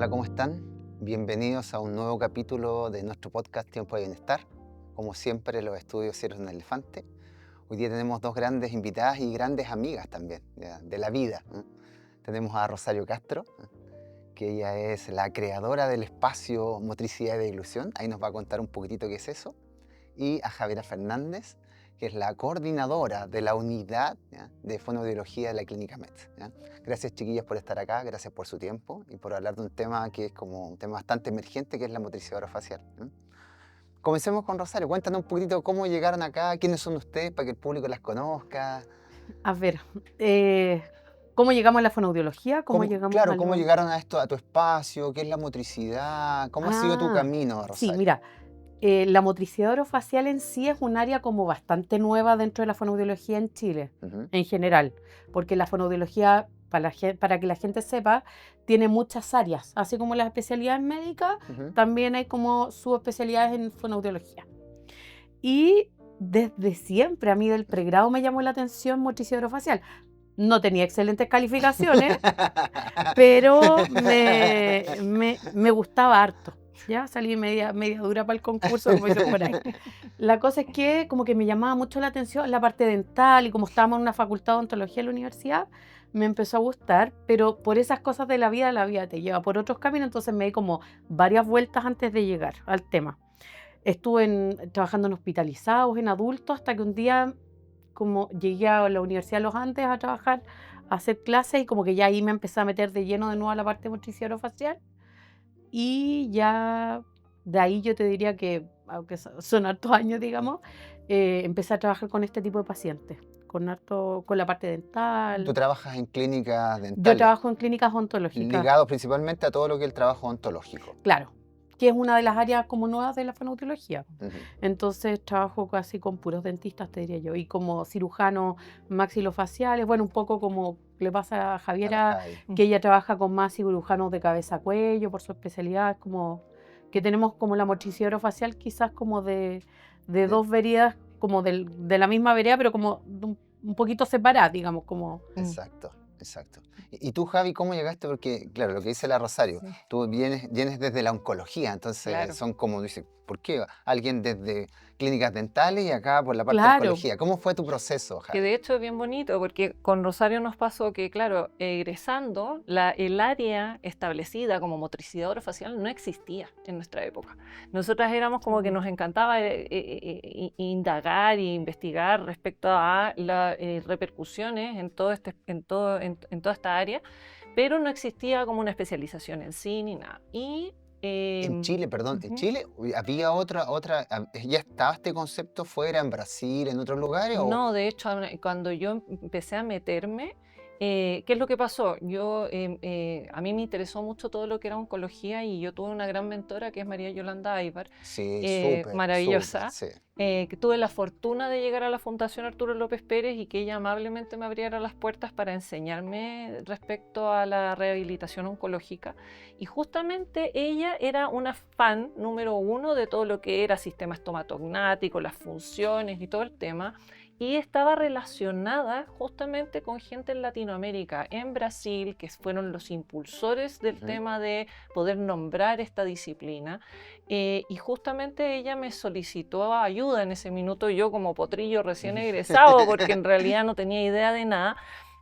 Hola, ¿cómo están? Bienvenidos a un nuevo capítulo de nuestro podcast Tiempo de Bienestar. Como siempre, los estudios Cierros un Elefante. Hoy día tenemos dos grandes invitadas y grandes amigas también, ya, de la vida. Tenemos a Rosario Castro, que ella es la creadora del espacio Motricidad de Ilusión. Ahí nos va a contar un poquitito qué es eso. Y a Javiera Fernández, que es la coordinadora de la unidad, ¿ya?, de fonoaudiología de la Clínica Metz, ¿ya? Gracias, chiquillas, por estar acá, gracias por su tiempo y por hablar de un tema que es como un tema bastante emergente, que es la motricidad orofacial. Comencemos con Rosario. Cuéntanos un poquitito cómo llegaron acá, quiénes son ustedes, para que el público las conozca. A ver, ¿cómo llegamos a la fonoaudiología? ¿Cómo llegamos Claro, a cómo lo...? llegaron a esto, a tu espacio, qué es la motricidad, cómo ha sido tu camino, Sí, Rosario. mira, la motricidad orofacial en sí es un área como bastante nueva dentro de la fonoaudiología en Chile, Ujú. en general, porque la fonoaudiología, para que la gente sepa, tiene muchas áreas, así como las especialidades médicas, Ujú. también hay como subespecialidades en fonoaudiología. Y desde siempre a mí del pregrado me llamó la atención motricidad orofacial. No tenía excelentes calificaciones, pero me gustaba harto. Ya salí media dura para el concurso, como dicen por ahí. La cosa es que como que me llamaba mucho la atención la parte dental y como estábamos en una facultad de odontología en la universidad, me empezó a gustar, pero por esas cosas de la vida te lleva por otros caminos, entonces me di como varias vueltas antes de llegar al tema. Estuve trabajando en hospitalizados, en adultos, hasta que un día como llegué a la Universidad de los Andes a trabajar, a hacer clases y como que ya ahí me empecé a meter de lleno de nuevo a la parte de motricidad orofacial y ya de ahí yo te diría que, aunque son hartos años, digamos, empecé a trabajar con este tipo de pacientes, con la parte Tú dental. trabajas en clínicas Yo dentales, trabajo en clínicas ontológicas, ligado principalmente a todo lo que es el trabajo ontológico. claro, que es una de las áreas como nuevas de la fonoaudiología. Ujú. Entonces trabajo casi con puros dentistas, te diría yo, y como cirujanos maxilofaciales, bueno, un poco como le pasa a A la Javiera, Javi. que ella trabaja con más cirujanos de cabeza a cuello por su especialidad, es como que tenemos como la motricidad orofacial quizás como de De- dos veredas, como de la misma vereda, pero como un poquito separadas, digamos, como... Exacto, exacto. Y tú, Javi, ¿cómo llegaste? Porque, claro, lo que dice la Rosario, Sí, tú vienes desde la oncología, entonces claro. son como, dice, ¿por qué alguien desde clínicas dentales y acá por la parte de Claro, oncología? ¿Cómo fue tu proceso, Que Javi? de hecho es bien bonito porque con Rosario nos pasó que, claro, egresando, el área establecida como motricidad orofacial no existía en nuestra época. Nosotras éramos como que nos encantaba indagar e investigar respecto a las repercusiones en en toda esta área, pero no existía como una especialización en sí ni nada. En Chile, perdón, en Ujú. Chile había ¿ya estaba este concepto fuera, en Brasil, en otros lugares? O... No, de hecho, cuando yo empecé a meterme, ¿qué es lo que pasó? A mí me interesó mucho todo lo que era oncología y yo tuve una gran mentora que es María Yolanda Aybar, Sí, súper, súper, maravillosa, sí. que tuve la fortuna de llegar a la Fundación Arturo López Pérez y que ella amablemente me abriera las puertas para enseñarme respecto a la rehabilitación oncológica. Y justamente ella era una fan número uno de todo lo que era sistema estomatognático, las funciones y todo el tema. Y estaba relacionada justamente con gente en Latinoamérica, en Brasil, que fueron los impulsores del Ujú. tema de poder nombrar esta disciplina. Y justamente ella me solicitó ayuda en ese minuto, yo como potrillo recién egresado, porque en realidad no tenía idea de nada,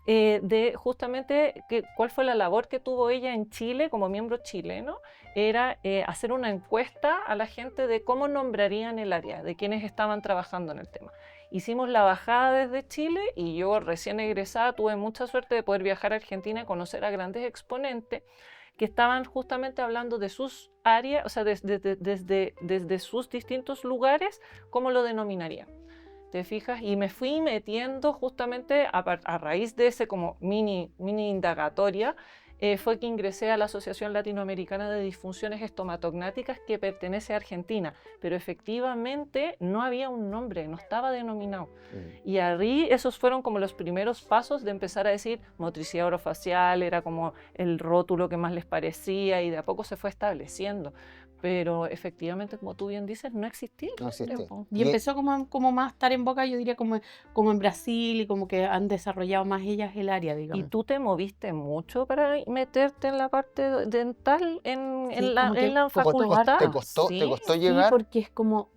de justamente cuál fue la labor que tuvo ella en Chile como miembro chileno, era hacer una encuesta a la gente de cómo nombrarían el área, de quienes estaban trabajando en el tema. Hicimos la bajada desde Chile y yo recién egresada tuve mucha suerte de poder viajar a Argentina y conocer a grandes exponentes que estaban justamente hablando de sus áreas, o sea, desde sus distintos lugares, cómo lo denominarían. ¿Te fijas? Y me fui metiendo justamente a raíz de ese como mini indagatoria, fue que ingresé a la Asociación Latinoamericana de Disfunciones Estomatognáticas que pertenece a Argentina, pero efectivamente no había un nombre, no estaba denominado. Y ahí esos fueron como los primeros pasos de empezar a decir motricidad orofacial, era como el rótulo que más les parecía y de a poco se fue estableciendo. pero efectivamente, como tú bien dices, no existía. No existe. Y empezó como más a estar en boca, yo diría como en Brasil, y como que han desarrollado más ellas el área, ¿Y digamos. tú te moviste mucho para meterte en la parte dental en Sí, la, como que en la costó facultad? ¿Te costó Sí. Sí, llegar? porque es como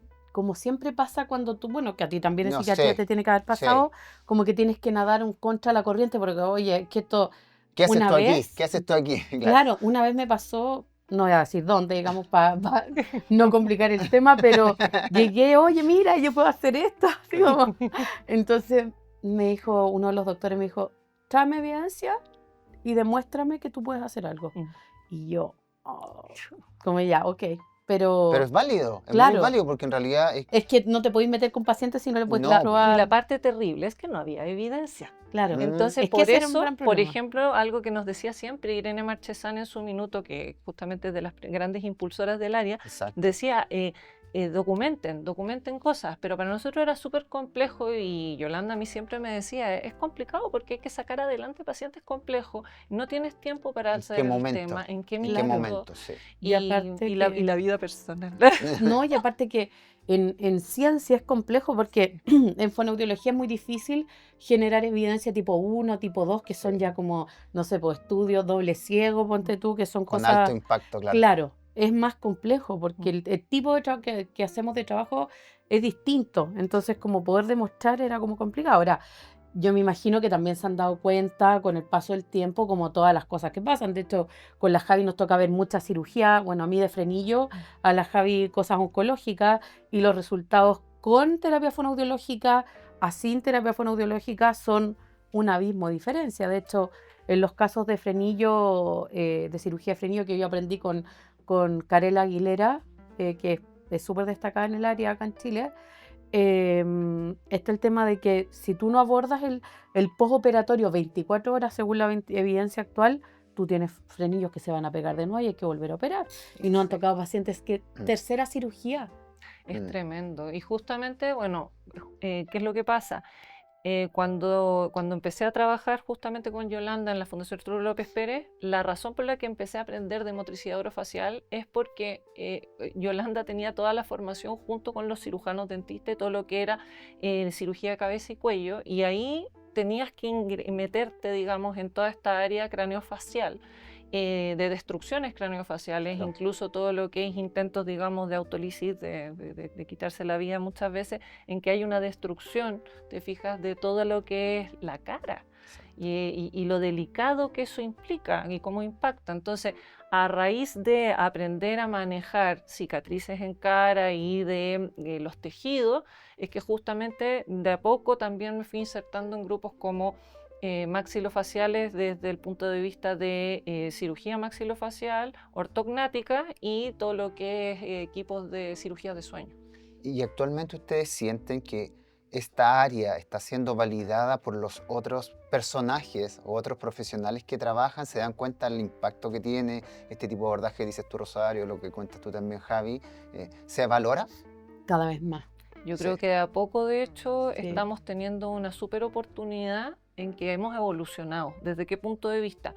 siempre pasa cuando tú, bueno, que a ti también en No psiquiatría sé, te tiene que haber sí. pasado, como que tienes que nadar en contra de la corriente, porque oye, es que esto, ¿Qué haces una tú aquí? vez, ¿Qué haces tú aquí? Claro. claro, una vez me pasó, no voy a decir dónde, digamos, para no complicar el tema, pero llegué, oye, mira, yo puedo hacer esto, así como. Entonces me dijo, uno de los doctores me dijo, tráeme evidencia y demuéstrame que tú puedes hacer algo. Mm. Y yo, oh, como ya, ok, Pero pero es válido, es muy claro, válido porque en realidad es que no te podéis meter con pacientes si no le puedes No, po. Y probar. la parte terrible es que no había evidencia. Claro, Entonces, es que por ese era un eso, gran por problema. ejemplo, algo que nos decía siempre Irene Marchesán en su minuto, que justamente es de las grandes impulsoras del área, exacto. decía, documenten cosas, pero para nosotros era súper complejo y Yolanda a mí siempre me decía, es complicado porque hay que sacar adelante pacientes complejos, no tienes tiempo para ¿En hacer qué el momento? tema, en qué ¿En qué Claro. minuto, momento? Sí. Y aparte y la que- vida personal. No, y aparte que en ciencia es complejo porque en fonoaudiología es muy difícil generar evidencia tipo 1, tipo 2, que son Sí. ya como, no sé, pues estudios doble ciego, ponte tú, que son Con cosas. alto impacto, claro. Claro, es más complejo porque el tipo de trabajo que hacemos de trabajo es distinto. Entonces, como poder demostrar era como complicado. Ahora, yo me imagino que también se han dado cuenta con el paso del tiempo, como todas las cosas que pasan. De hecho, con la Javi nos toca ver mucha cirugía. Bueno, a mí de frenillo, a la Javi cosas oncológicas, y los resultados con terapia fonoaudiológica, a sin terapia fonoaudiológica, son un abismo de diferencia. De hecho, en los casos de frenillo, de cirugía de frenillo que yo aprendí con Karela Aguilera, que es súper destacada en el área acá en Chile, está el tema de que si tú no abordas el postoperatorio 24 horas según la evidencia actual, tú tienes frenillos que se van a pegar de nuevo y hay que volver a operar. Y no han tocado pacientes que tercera cirugía. Es tremendo. Y justamente, bueno, ¿qué es lo que pasa? Cuando empecé a trabajar justamente con Yolanda en la Fundación Arturo López Pérez, la razón por la que empecé a aprender de motricidad orofacial es porque Yolanda tenía toda la formación junto con los cirujanos dentistas y todo lo que era cirugía de cabeza y cuello, y ahí tenías que meterte, digamos, en toda esta área craneofacial. De destrucciones craneofaciales, Claro. incluso todo lo que es intentos, digamos, de autolisis, de quitarse la vida muchas veces, en que hay una destrucción, te fijas, de todo lo que es la cara y lo delicado que eso implica y cómo impacta. Entonces, a raíz de aprender a manejar cicatrices en cara y de los tejidos, es que justamente de a poco también me fui insertando en grupos como maxilofaciales desde el punto de vista de cirugía maxilofacial, ortognática y todo lo que es equipos de cirugía de sueño. ¿Y actualmente ustedes sienten que esta área está siendo validada por los otros personajes o otros profesionales que trabajan? ¿Se dan cuenta del impacto que tiene este tipo de abordaje, dices tú, Rosario, lo que cuentas tú también, Javi? ¿Se valora? Cada vez más. Yo Sí. creo que de a poco, de hecho, Sí. estamos teniendo una súper oportunidad en que hemos evolucionado. ¿Desde qué punto de vista?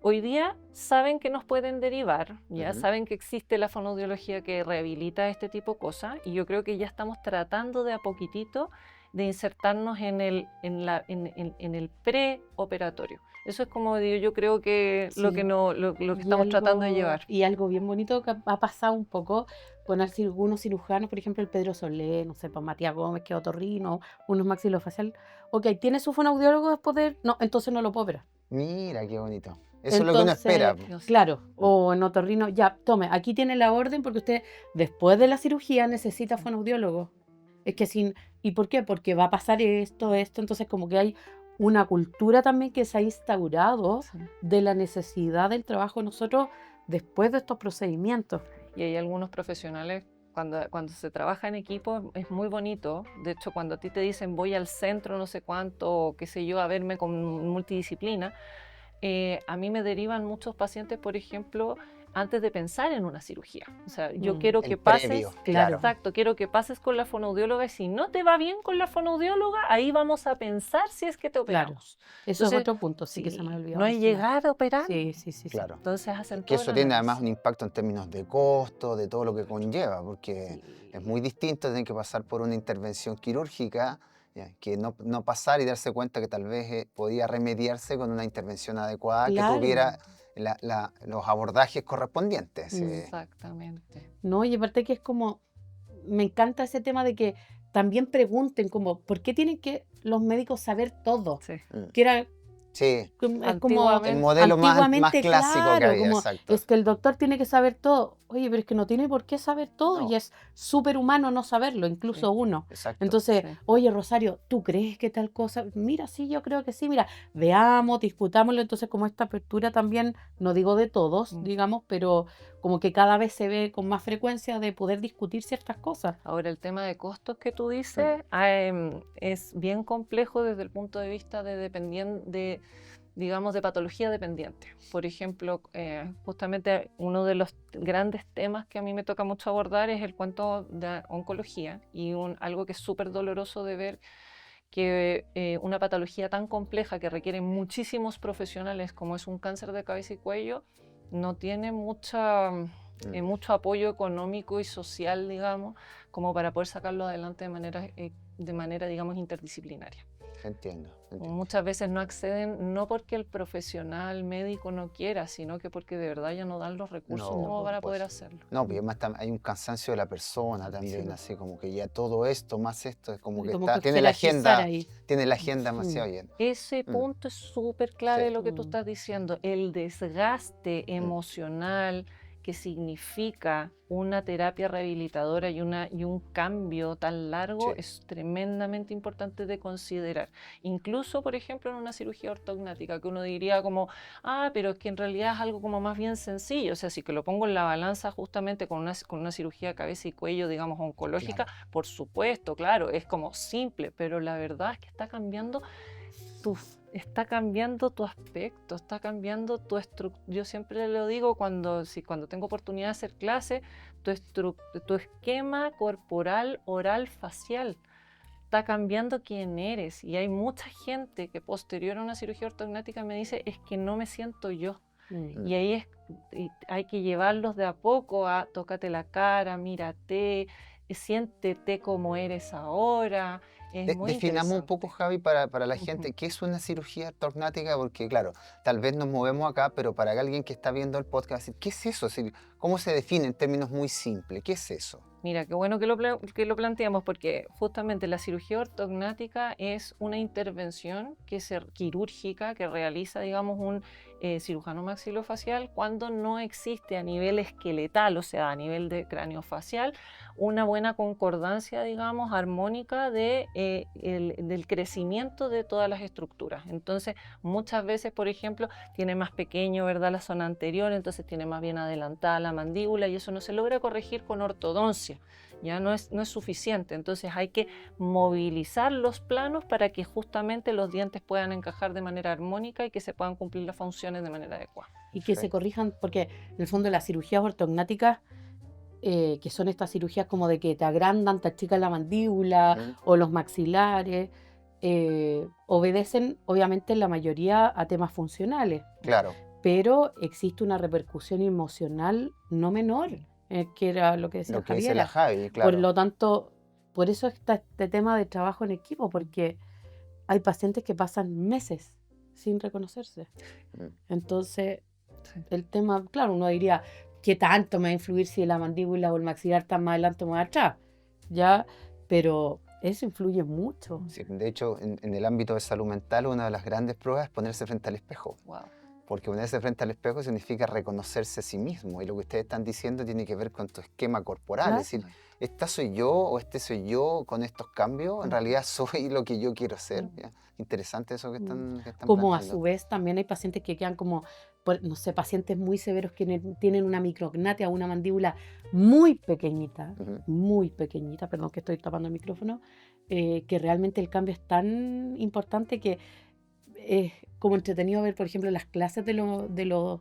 Hoy día saben que nos pueden derivar, ya saben que existe la fonoaudiología que rehabilita este tipo de cosas, y yo creo que ya estamos tratando de a poquitito de insertarnos en el preoperatorio. Eso es como digo, yo creo que lo Sí. que, lo que Y estamos tratando de llevar. Y algo bien bonito que ha pasado un poco con algunos cirujanos, por ejemplo, el Pedro Solé, no sé, pues Matías Gómez, que es otorrino, unos maxilofacial. Ok, ¿tiene su fonoaudiólogo después de...? No, entonces no lo puedo operar. Mira, qué bonito. Eso es lo que uno espera. Entonces, claro, o en otorrino, ya, tome, aquí tiene la orden porque usted después de la cirugía necesita fonoaudiólogo. Es que sin... ¿Y por qué? Porque va a pasar esto, entonces como que hay una cultura también que se ha instaurado Sí. de la necesidad del trabajo de nosotros después de estos procedimientos. Y hay algunos profesionales, cuando se trabaja en equipo, es muy bonito. De hecho, cuando a ti te dicen voy al centro no sé cuánto, o qué sé yo, a verme con multidisciplina, a mí me derivan muchos pacientes, por ejemplo, antes de pensar en una cirugía. O sea, yo Mm. quiero El que pases, previo, Claro. exacto, quiero que pases con la fonoaudióloga y si no te va bien con la fonoaudióloga, ahí vamos a pensar si es que te Claro. operamos. Eso es Entonces, otro punto, sí, que se me ha sí, olvidado no es mencionar. llegar a operar. Sí, sí, sí, sí. Claro. Entonces hacen Que todo eso el tiene además análisis. un impacto en términos de costo, de todo lo que conlleva, porque Sí. es muy distinto tener que pasar por una intervención quirúrgica, ya, que no pasar y darse cuenta que tal vez podía remediarse con una intervención adecuada que Claro. tuviera los abordajes correspondientes. Mm. Exactamente. No, y aparte que es como, me encanta ese tema de que también pregunten como, ¿por qué tienen que los médicos saber todo? Sí. Que era, Sí, es como el Antiguamente, modelo más antiguamente, clásico que claro, había, como exacto. es que el doctor tiene que saber todo. Oye, pero es que no tiene por qué saber todo No, y es súper humano no saberlo, incluso Sí. uno. exacto. Entonces, Sí. oye, Rosario, ¿tú crees que tal cosa? Mira, sí, yo creo que sí, mira, veamos, discutámoslo. Entonces, como esta apertura también, no digo de todos, Mm. digamos, pero como que cada vez se ve con más frecuencia de poder discutir ciertas cosas. Ahora, el tema de costos que tú dices es bien complejo desde el punto de vista de digamos, de patología dependiente. Por ejemplo, justamente uno de los grandes temas que a mí me toca mucho abordar es el cuento de oncología y algo que es súper doloroso de ver que una patología tan compleja que requiere muchísimos profesionales como es un cáncer de cabeza y cuello no tiene mucho apoyo económico y social, digamos, como para poder sacarlo adelante de manera, digamos, interdisciplinaria. Entiendo. Muchas veces no acceden, no porque el profesional médico no quiera, sino que porque de verdad ya no dan los recursos No, como para pues, poder hacerlo. no, pues además hay un cansancio de la persona también, Sí. así como que ya todo esto más esto es como que Como está, que jerarquizar ahí. tiene la agenda demasiado Mm. llena. Ese Mm, punto es súper clave sí. lo que tú estás diciendo, el desgaste Mm. emocional que significa una terapia rehabilitadora y un cambio tan largo Sí. es tremendamente importante de considerar. Incluso, por ejemplo, en una cirugía ortognática, que uno diría como, pero es que en realidad es algo como más bien sencillo. O sea, si que lo pongo en la balanza justamente con una cirugía de cabeza y cuello, digamos, oncológica, Claro. por supuesto, claro, es como simple, pero la verdad es que está cambiando tu aspecto, está cambiando tu estructura. Yo siempre lo digo cuando tengo oportunidad de hacer clase, tu esquema corporal, oral, facial está cambiando quién eres. Y hay mucha gente que posterior a una cirugía ortognática me dice, es que no me siento yo. Mm. Y ahí hay que llevarlos de a poco a tócate la cara, mírate, siéntete como eres ahora. Es muy Definamos un poco, interesante. Javi, para la Ujú. gente, ¿qué es una cirugía ortognática? Porque, claro, tal vez nos movemos acá, pero para alguien que está viendo el podcast, ¿qué es eso? Es decir, ¿cómo se define en términos muy simples? ¿Qué es eso? Mira, qué bueno que lo planteamos porque justamente la cirugía ortognática es una intervención quirúrgica que realiza, digamos, un cirujano maxilofacial cuando no existe a nivel esqueletal, o sea, a nivel de craneofacial, una buena concordancia, digamos, armónica del crecimiento de todas las estructuras. Entonces, muchas veces, por ejemplo, tiene más pequeño, ¿verdad?, la zona anterior, entonces tiene más bien adelantada la mandíbula y eso no se logra corregir con ortodoncia. Ya no es suficiente, entonces hay que movilizar los planos para que justamente los dientes puedan encajar de manera armónica y que se puedan cumplir las funciones de manera adecuada. Y que se Perfecto. corrijan, porque en el fondo las cirugías ortognáticas, que son estas cirugías como de que te agrandan, te achican la mandíbula Ujú. o los maxilares, obedecen obviamente en la mayoría a temas funcionales, Claro, pero existe una repercusión emocional no menor, que era lo que decía lo que dice la Javiera. Javi, Por claro. lo tanto, por eso está este tema de trabajo en equipo, porque hay pacientes que pasan meses sin reconocerse. Mm. Entonces, Sí. el tema, claro, uno diría, ¿qué tanto me va a influir si la mandíbula o el maxilar está más adelante o más atrás? ¿Ya? Pero eso influye mucho. Sí, de hecho, en el ámbito de salud mental, una de las grandes pruebas es ponerse frente al espejo. Wow. Porque ponerse frente al espejo significa reconocerse a sí mismo. Y lo que ustedes están diciendo tiene que ver con tu esquema corporal. Claro. Es decir, ¿esta soy yo o este soy yo con estos cambios? En realidad soy lo que yo quiero ser. ¿Ya? Interesante eso que están Como a planteando. su vez también hay pacientes que quedan como, no sé, pacientes muy severos que tienen una micrognatia, una mandíbula Ujú. muy pequeñita, perdón que estoy tapando el micrófono, que realmente el cambio es tan importante que es como entretenido ver, por ejemplo, las clases de los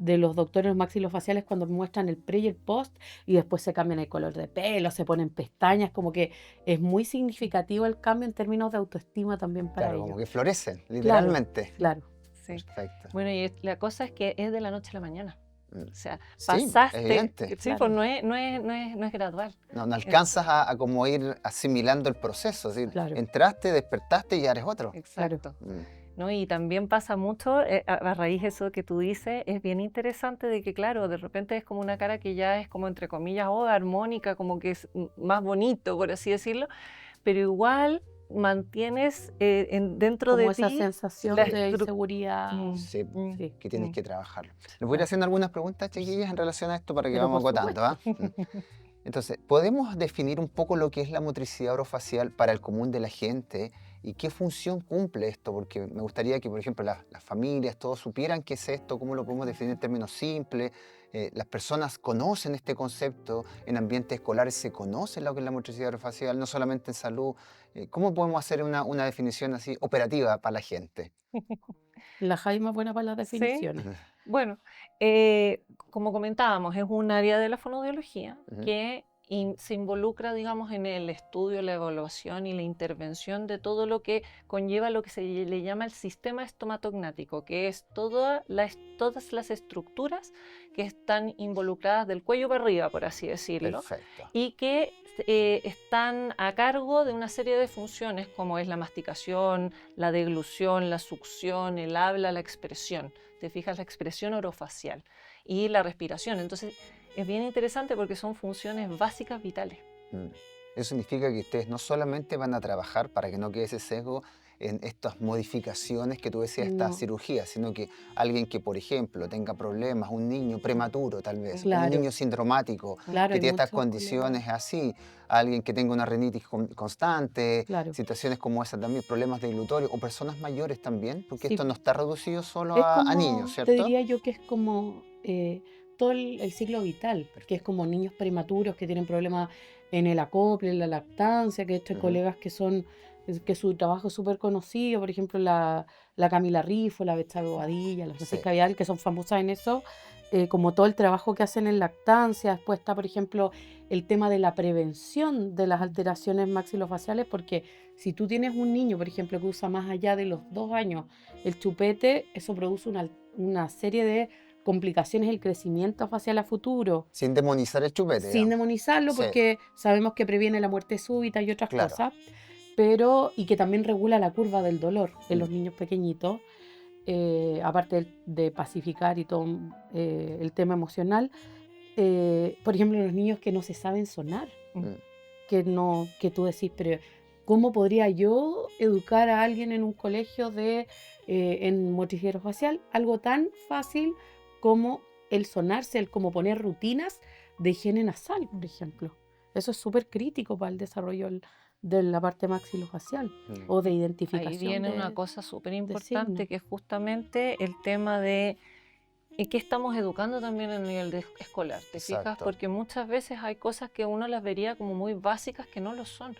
de los doctores maxilofaciales cuando muestran el pre y el post y después se cambian el color de pelo, se ponen pestañas, como que es muy significativo el cambio en términos de autoestima también para Claro, como ellos. que florecen, Claro, literalmente. claro. Sí. Perfecto. Bueno, y la cosa es que es de la noche a la mañana. Mm. O sea, Sí, es pasaste, evidente. sí, Claro. pues no es gradual. No alcanzas a como ir asimilando el proceso. Es decir, Claro. entraste, despertaste y ya eres otro. Exacto. Mm. ¿No? Y también pasa mucho, a raíz de eso que tú dices, es bien interesante de que, claro, de repente es como una cara que ya es como, entre comillas, armónica, como que es más bonito, por así decirlo, pero igual mantienes dentro Como de esa ti sensación la de estru- inseguridad. Mm, Sí, mm, Sí. que tienes mm. que trabajarlo. Les voy a ir haciendo algunas preguntas, chiquillas, en relación a esto para que Pero vamos por agotando, ¿ah? Entonces, ¿podemos definir un poco lo que es la motricidad orofacial para el común de la gente y qué función cumple esto? Porque me gustaría que, por ejemplo, las familias, todos supieran qué es esto, cómo lo podemos definir en términos simples. Las personas conocen este concepto, en ambientes escolares se conoce lo que es la motricidad orofacial, no solamente en salud. ¿Cómo podemos hacer una definición así operativa para la gente? La Jaime es buena para las Sí. definiciones. Bueno, como comentábamos, es un área de la fonoaudiología Ujú. que se involucra, digamos, en el estudio, la evaluación y la intervención de todo lo que conlleva lo que se le llama el sistema estomatognático, que es todas las estructuras que están involucradas del cuello para arriba, por así decirlo, Perfecto. y que están a cargo de una serie de funciones como es la masticación, la deglución, la succión, el habla, la expresión. Te fijas, la expresión orofacial y la respiración. Entonces, es bien interesante porque son funciones básicas vitales. Mm. Eso significa que ustedes no solamente van a trabajar para que no quede ese sesgo en estas modificaciones que tú decías, estas No. cirugías, sino que alguien que, por ejemplo, tenga problemas, un niño prematuro tal vez, un Claro. niño sindromático, Claro, que hay tiene estas muchos condiciones colegas. así, alguien que tenga una rinitis constante, Claro. situaciones como esa también, problemas de glutorio, o personas mayores también, porque Sí. esto no está reducido solo Es a niños, como, te ¿cierto? diría yo que es como todo el ciclo vital, que es como niños prematuros que tienen problemas en el acople, en la lactancia, que hay Ujú. colegas que su trabajo es súper conocido, por ejemplo la Camila Rifo, la Betsabe Bobadilla, la Francisca Sí. Vidal, que son famosas en eso, como todo el trabajo que hacen en lactancia. Después está, por ejemplo, el tema de la prevención de las alteraciones maxilofaciales, porque si tú tienes un niño, por ejemplo, que usa más allá de los 2 años el chupete, eso produce una serie de complicaciones del crecimiento facial a futuro, Sin demonizar el chupete, sin digamos. demonizarlo, Sí, porque sabemos que previene la muerte súbita y otras claro. cosas, y que también regula la curva del dolor en los niños pequeñitos, aparte de pacificar y todo el tema emocional. Por ejemplo, los niños que no se saben sonar, Mm. que tú decís, pero ¿cómo podría yo educar a alguien en un colegio en motricidad orofacial? Algo tan fácil como el sonarse, el como poner rutinas de higiene nasal, por ejemplo. Eso es súper crítico para el desarrollo de la parte maxilofacial Mm. o de Ahí identificación viene una de cosa súper signos. importante que es justamente el tema de qué estamos educando también a nivel escolar, ¿te fijas? Exacto. Porque muchas veces hay cosas que uno las vería como muy básicas que no lo son.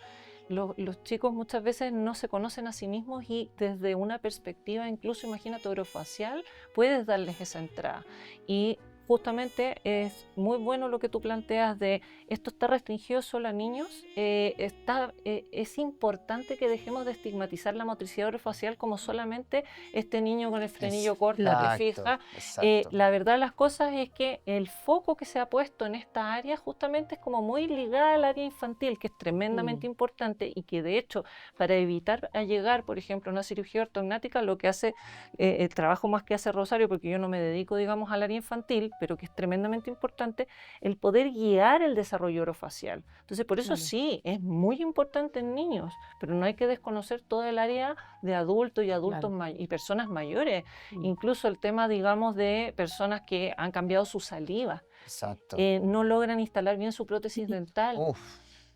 Los chicos muchas veces no se conocen a sí mismos y desde una perspectiva incluso, imagínate, orofacial, puedes darles esa entrada. Y justamente es muy bueno lo que tú planteas de esto está restringido solo a niños. Es importante que dejemos de estigmatizar la motricidad orofacial como solamente este niño con el frenillo corto, ¿te Exacto, fijas? exacto. La verdad de las cosas es que el foco que se ha puesto en esta área justamente es como muy ligada al área infantil, que es tremendamente importante y que de hecho para evitar llegar, por ejemplo, a una cirugía ortognática, lo que hace el trabajo más que hace Rosario, porque yo no me dedico, digamos, al área infantil, pero que es tremendamente importante, el poder guiar el desarrollo orofacial. Entonces, por eso Claro. sí, es muy importante en niños, pero no hay que desconocer todo el área de adultos y adultos Claro. y personas mayores. Mm. Incluso el tema, digamos, de personas que han cambiado su saliva, Exacto. no logran instalar bien su prótesis dental. Uf,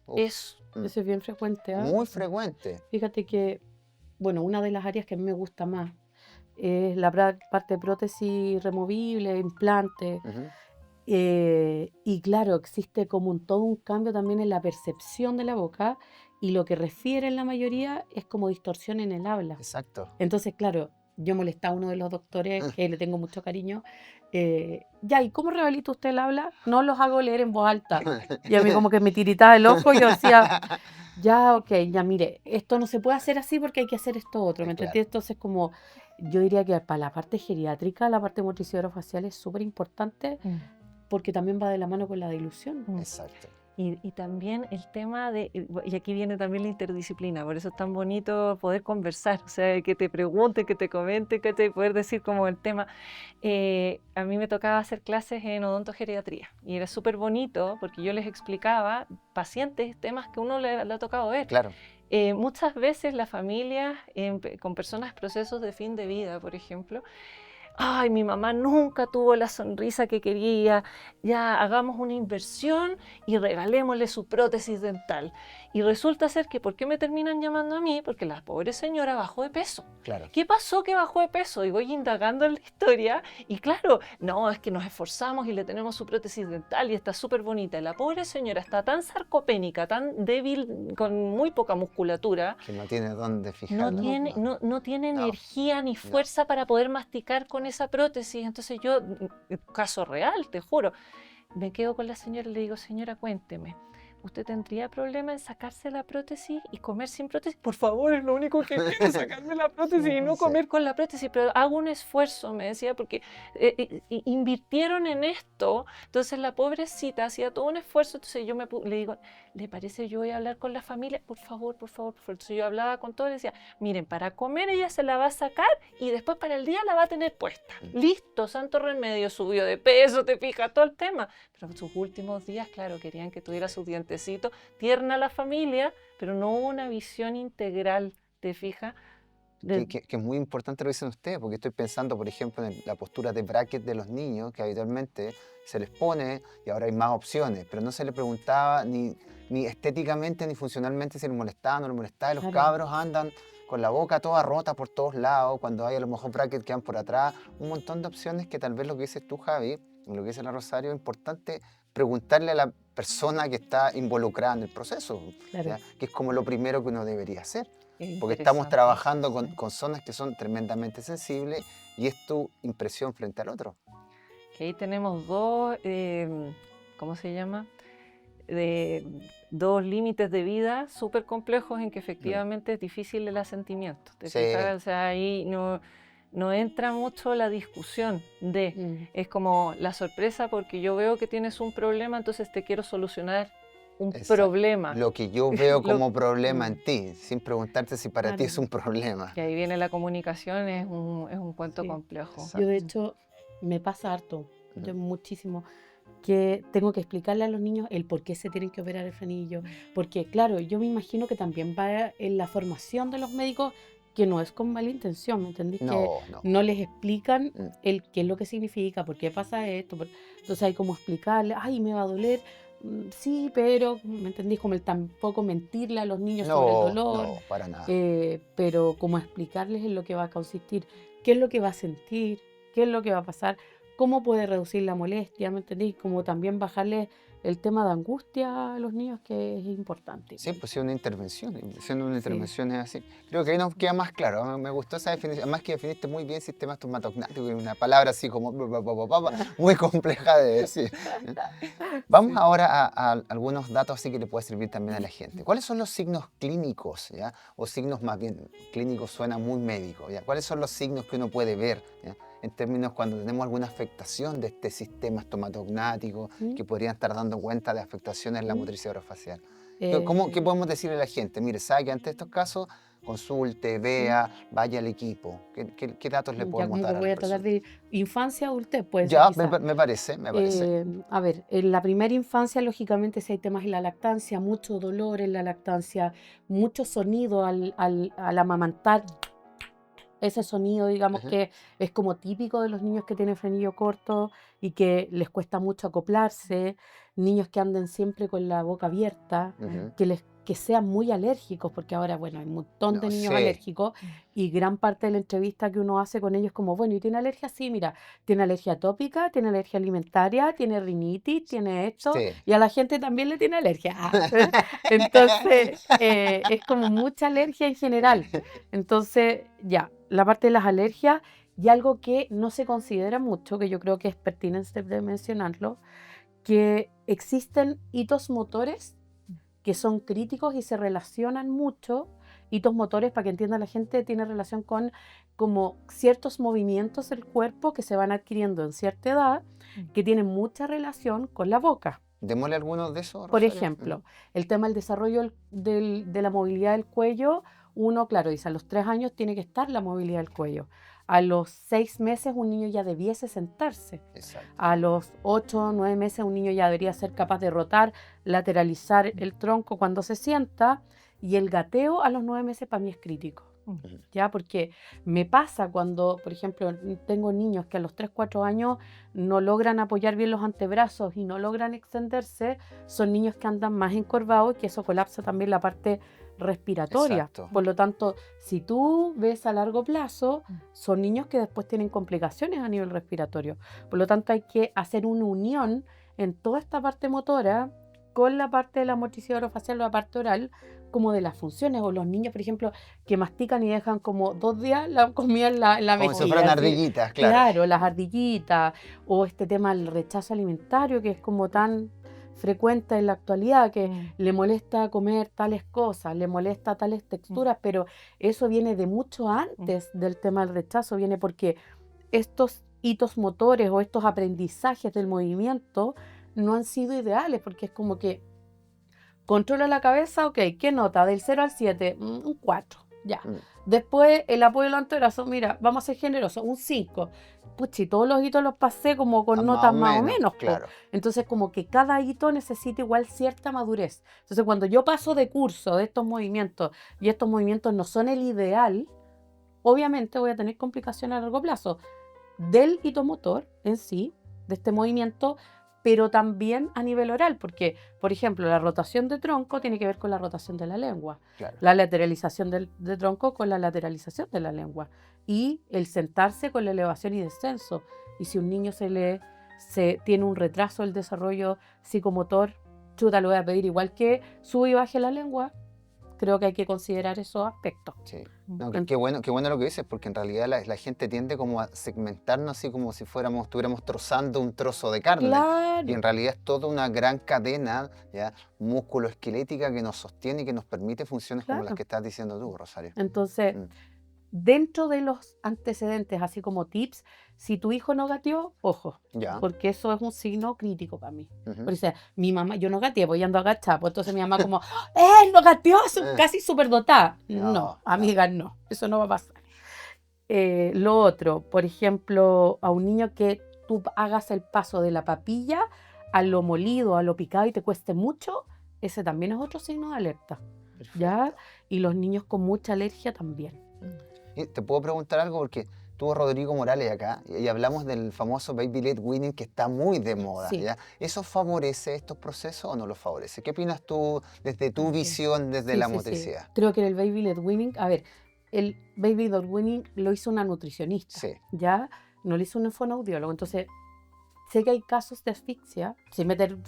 uf. Es Eso es bien frecuente, ¿ah? Muy frecuente. Fíjate que, bueno, una de las áreas que a mí me gusta más es la parte de prótesis removible, implante. Ujú. Y claro, existe como todo un cambio también en la percepción de la boca y lo que refieren la mayoría es como distorsión en el habla. Exacto. Entonces, claro, yo molesté a uno de los doctores, que le tengo mucho cariño. Ya, ¿y cómo rehabilita usted el habla? No los hago leer en voz alta. Y a mí como que me tiritaba el ojo y yo decía, ya, ok, ya mire, esto no se puede hacer así porque hay que hacer esto otro, ¿me entendí? Claro. Entonces como yo diría que para la parte geriátrica, la parte motricidoro-facial es súper importante porque también va de la mano con la dilución. Exacto. Y también el tema de, y aquí viene también la interdisciplina, por eso es tan bonito poder conversar, o sea, que te pregunte, que te comente, que te poder decir como el tema. A mí me tocaba hacer clases en odontogeriatría y era súper bonito porque yo les explicaba pacientes temas que uno le ha tocado ver. Claro. Muchas veces las familias con personas en procesos de fin de vida, por ejemplo, ay, mi mamá nunca tuvo la sonrisa que quería, ya hagamos una inversión y regalémosle su prótesis dental. Y resulta ser que, ¿por qué me terminan llamando a mí? Porque la pobre señora bajó de peso. Claro. ¿Qué pasó que bajó de peso? Y voy indagando en la historia y claro, no, es que nos esforzamos y le tenemos su prótesis dental y está súper bonita. Y la pobre señora está tan sarcopénica, tan débil, con muy poca musculatura, Que no tiene dónde fijar. no tiene, no tiene No. energía ni fuerza para poder masticar con esa prótesis. Entonces yo, caso real, te juro, me quedo con la señora y le digo, señora, cuénteme, ¿usted tendría problema en sacarse la prótesis y comer sin prótesis? Por favor, es lo único que quiero, sacarme la prótesis y no Sí. comer con la prótesis, pero hago un esfuerzo, me decía, porque invirtieron en esto, entonces la pobrecita hacía todo un esfuerzo, entonces yo le digo, ¿le parece yo voy a hablar con la familia? Por favor, por favor, por favor. Entonces yo hablaba con todos y decía, miren, para comer ella se la va a sacar y después para el día la va a tener puesta. Listo, santo remedio, subió de peso, te fijas, todo el tema. Pero en sus últimos días, claro, querían que tuviera sus dientecitos, tierna la familia, pero no hubo una visión integral, te fijas. Que es muy importante lo que dicen ustedes, porque estoy pensando, por ejemplo, en la postura de bracket de los niños, que habitualmente se les pone y ahora hay más opciones, pero no se les preguntaba ni estéticamente ni funcionalmente si les molestaba o no les molestaba. Y los Claro. cabros andan con la boca toda rota por todos lados, cuando hay a lo mejor brackets que van por atrás, un montón de opciones que tal vez lo que dices tú, Javi, lo que dice la Rosario, es importante preguntarle a la persona que está involucrada en el proceso, Claro. ¿ya? Que es como lo primero que uno debería hacer. Es Porque estamos interesante, trabajando sí. con zonas que son tremendamente sensibles y es tu impresión frente al otro. Que ahí tenemos dos, ¿cómo se llama? Dos límites de vida súper complejos en que efectivamente es difícil el asentimiento. ¿Te Sí. fijas? O sea, ahí no entra mucho la discusión de, es como la sorpresa porque yo veo que tienes un problema, entonces te quiero solucionar un Exacto. problema. Lo que yo veo como Lo- problema en ti, sin preguntarte si para ti Claro. es un problema. Que ahí viene la comunicación, es un cuento Sí. complejo. Exacto. Yo de hecho me pasa harto, Ujú. muchísimo, que tengo que explicarle a los niños el por qué se tienen que operar el frenillo, porque claro, yo me imagino que también va en la formación de los médicos, que no es con mala intención, ¿me entendís? Que No, no. no les explican Mm. el qué es lo que significa, por qué pasa esto, entonces hay como explicarle, ay, me va a doler, sí, pero, ¿me entendís? Como el tampoco mentirle a los niños sobre el No, dolor, no, para nada. pero como explicarles en lo que va a consistir, qué es lo que va a sentir, qué es lo que va a pasar, cómo puede reducir la molestia, ¿me entendís? Como también bajarle el tema de angustia a los niños, que es importante. Sí, pues sí, una intervención. Siendo una Sí. intervención es así. Creo que ahí nos queda más claro. Me gustó esa definición. Además que definiste muy bien sistema estomatognático, una palabra así como muy compleja de decir. Vamos Sí. ahora a algunos datos así que le puede servir también a la gente. ¿Cuáles son los signos clínicos? ¿Ya? O signos más bien, clínicos suena muy médico. ¿Ya? ¿Cuáles son los signos que uno puede ver? ¿Ya? En términos cuando tenemos alguna afectación de este sistema estomatognático, que podrían estar dando cuenta de afectaciones en la motricidad orofacial. ¿Qué podemos decirle a la gente? Mire, sabe que ante estos casos, consulte, vea, vaya al equipo. ¿Qué datos le Ya podemos como que dar a voy la a tratar persona? de infancia, adultez, puede ser Ya, quizás. me parece. A ver, en la primera infancia, lógicamente, si hay temas en la lactancia, mucho dolor en la lactancia, mucho sonido al amamantar. Ese sonido, digamos, Ujú, que es como típico de los niños que tienen frenillo corto y que les cuesta mucho acoplarse, niños que anden siempre con la boca abierta, ujú. que les que sean muy alérgicos, porque ahora, bueno, hay un montón de No niños sé. alérgicos y gran parte de la entrevista que uno hace con ellos es como, bueno, ¿y tiene alergia? Sí, mira, tiene alergia atópica, tiene alergia alimentaria, tiene rinitis, tiene esto, Sí. y a la gente también le tiene alergia. Entonces, es como mucha alergia en general. Entonces, ya, la parte de las alergias y algo que no se considera mucho, que yo creo que es pertinente de mencionarlo, que existen hitos motores que son críticos y se relacionan mucho. Hitos motores, para que entienda la gente, tiene relación con como ciertos movimientos del cuerpo que se van adquiriendo en cierta edad, que tienen mucha relación con la boca. Démosle algunos de esos, Por Rosario. ejemplo, el tema del desarrollo de la movilidad del cuello, uno, claro, dice, a los 3 años tiene que estar la movilidad del cuello. A los 6 meses un niño ya debiese sentarse. Exacto. A los 8 o 9 meses un niño ya debería ser capaz de rotar, lateralizar el tronco cuando se sienta. Y el gateo a los 9 meses para mí es crítico. ¿Ya? Porque me pasa cuando, por ejemplo, tengo niños que a los 3, 4 años no logran apoyar bien los antebrazos y no logran extenderse, son niños que andan más encorvados y que eso colapsa también la parte respiratoria. Exacto. Por lo tanto, si tú ves a largo plazo, son niños que después tienen complicaciones a nivel respiratorio. Por lo tanto, hay que hacer una unión en toda esta parte motora con la parte de la motricidad orofacial o la parte oral, como de las funciones, o los niños, por ejemplo, que mastican y dejan como 2 días la comida en la Como mejilla. si fueran así. ardillitas, claro. Claro, las ardillitas, o este tema del rechazo alimentario, que es como tan frecuente en la actualidad, que le molesta comer tales cosas, le molesta tales texturas, pero eso viene de mucho antes del tema del rechazo, viene porque estos hitos motores o estos aprendizajes del movimiento no han sido ideales, porque es como que controla la cabeza, ok, ¿qué nota? Del 0 al 7, un 4, ya. Después el apoyo del antebrazo, mira, vamos a ser generosos, un 5. Puchi, todos los hitos los pasé como con notas más o menos. Claro. Entonces como que cada hito necesita igual cierta madurez. Entonces cuando yo paso de curso de estos movimientos y estos movimientos no son el ideal, obviamente voy a tener complicaciones a largo plazo del hito motor en sí, de este movimiento, pero también a nivel oral, porque, por ejemplo, la rotación de tronco tiene que ver con la rotación de la lengua, Claro. la lateralización de tronco con la lateralización de la lengua, y el sentarse con la elevación y descenso. Y si un niño tiene un retraso del desarrollo psicomotor, chuta, le voy a pedir igual que sube y baje la lengua. Creo que hay que considerar esos aspectos. Sí. No, qué bueno lo que dices, porque en realidad la gente tiende como a segmentarnos así como si estuviéramos trozando un trozo de carne. Claro. Y en realidad es toda una gran cadena, ¿ya? Musculoesquelética que nos sostiene y que nos permite funciones como las Claro. que estás diciendo tú, Rosario. Entonces, dentro de los antecedentes, así como tips, si tu hijo no gateó, ojo, Ya. porque eso es un signo crítico para mí. Ujú. Porque, o sea, mi mamá, yo no gateé, voy ando agachada, pues entonces mi mamá como, no gateó, casi superdotada. No, No, amiga, no, eso no va a pasar. Lo otro, por ejemplo, a un niño que tú hagas el paso de la papilla a lo molido, a lo picado y te cueste mucho, ese también es otro signo de alerta, ¿ya? Y los niños con mucha alergia también. Y te puedo preguntar algo porque tuvo Rodrigo Morales acá y hablamos del famoso baby led weaning que está muy de moda. Sí. ¿Ya? ¿Eso favorece estos procesos o no los favorece? ¿Qué opinas tú desde tu visión, desde Sí, la sí, motricidad? sí. Creo que en el baby led weaning, a ver, el baby led weaning lo hizo una nutricionista, Sí. ¿ya? No lo hizo un fonoaudiólogo, entonces sé que hay casos de asfixia, sin el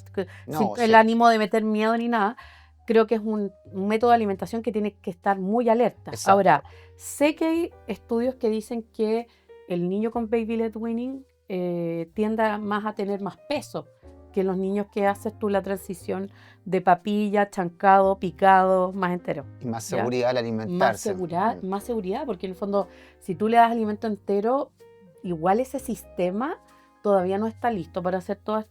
sí. ánimo de meter miedo ni nada. Creo que es un método de alimentación que tiene que estar muy alerta. Exacto. Ahora, sé que hay estudios que dicen que el niño con baby led weaning tiende más a tener más peso que los niños que haces tú la transición de papilla, chancado, picado, más entero. Y más ¿ya? seguridad al alimentarse. Más seguridad, porque en el fondo, si tú le das alimento entero, igual ese sistema todavía no está listo para hacer toda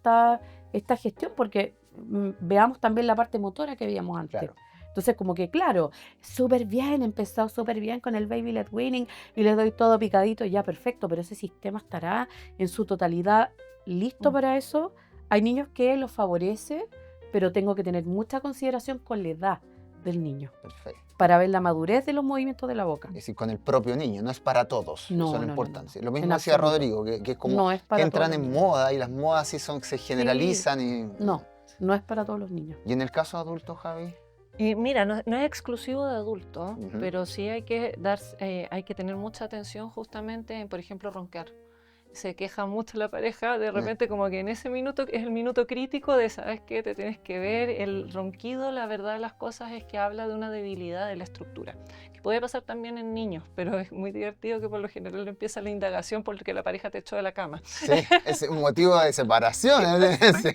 esta gestión, porque veamos también la parte motora que veíamos antes. Claro. Entonces, como que claro, súper bien, he empezado súper bien con el baby led weaning y le doy todo picadito, ya perfecto, pero ese sistema estará en su totalidad listo para eso. Hay niños que lo favorece, pero tengo que tener mucha consideración con la edad del niño. Perfecto. Para ver la madurez de los movimientos de la boca. Es decir, con el propio niño, no es para todos. No, eso es lo no, importante. no. Lo mismo En decía absoluto. Rodrigo, que es como No es para que entran todos en los niños. moda y las modas así se generalizan. Y... No es para todos los niños. ¿Y en el caso adulto, Javi? Mira, no es exclusivo de adultos, Ujú. pero sí hay que tener mucha atención justamente en, por ejemplo, roncar. Se queja mucho la pareja, de repente como que en ese minuto es el minuto crítico de, ¿sabes qué? Te tienes que ver. El ronquido, la verdad de las cosas es que habla de una debilidad de la estructura, que puede pasar también en niños, pero es muy divertido que por lo general empieza la indagación porque la pareja te echó de la cama. Sí, es un motivo de separación. Sí.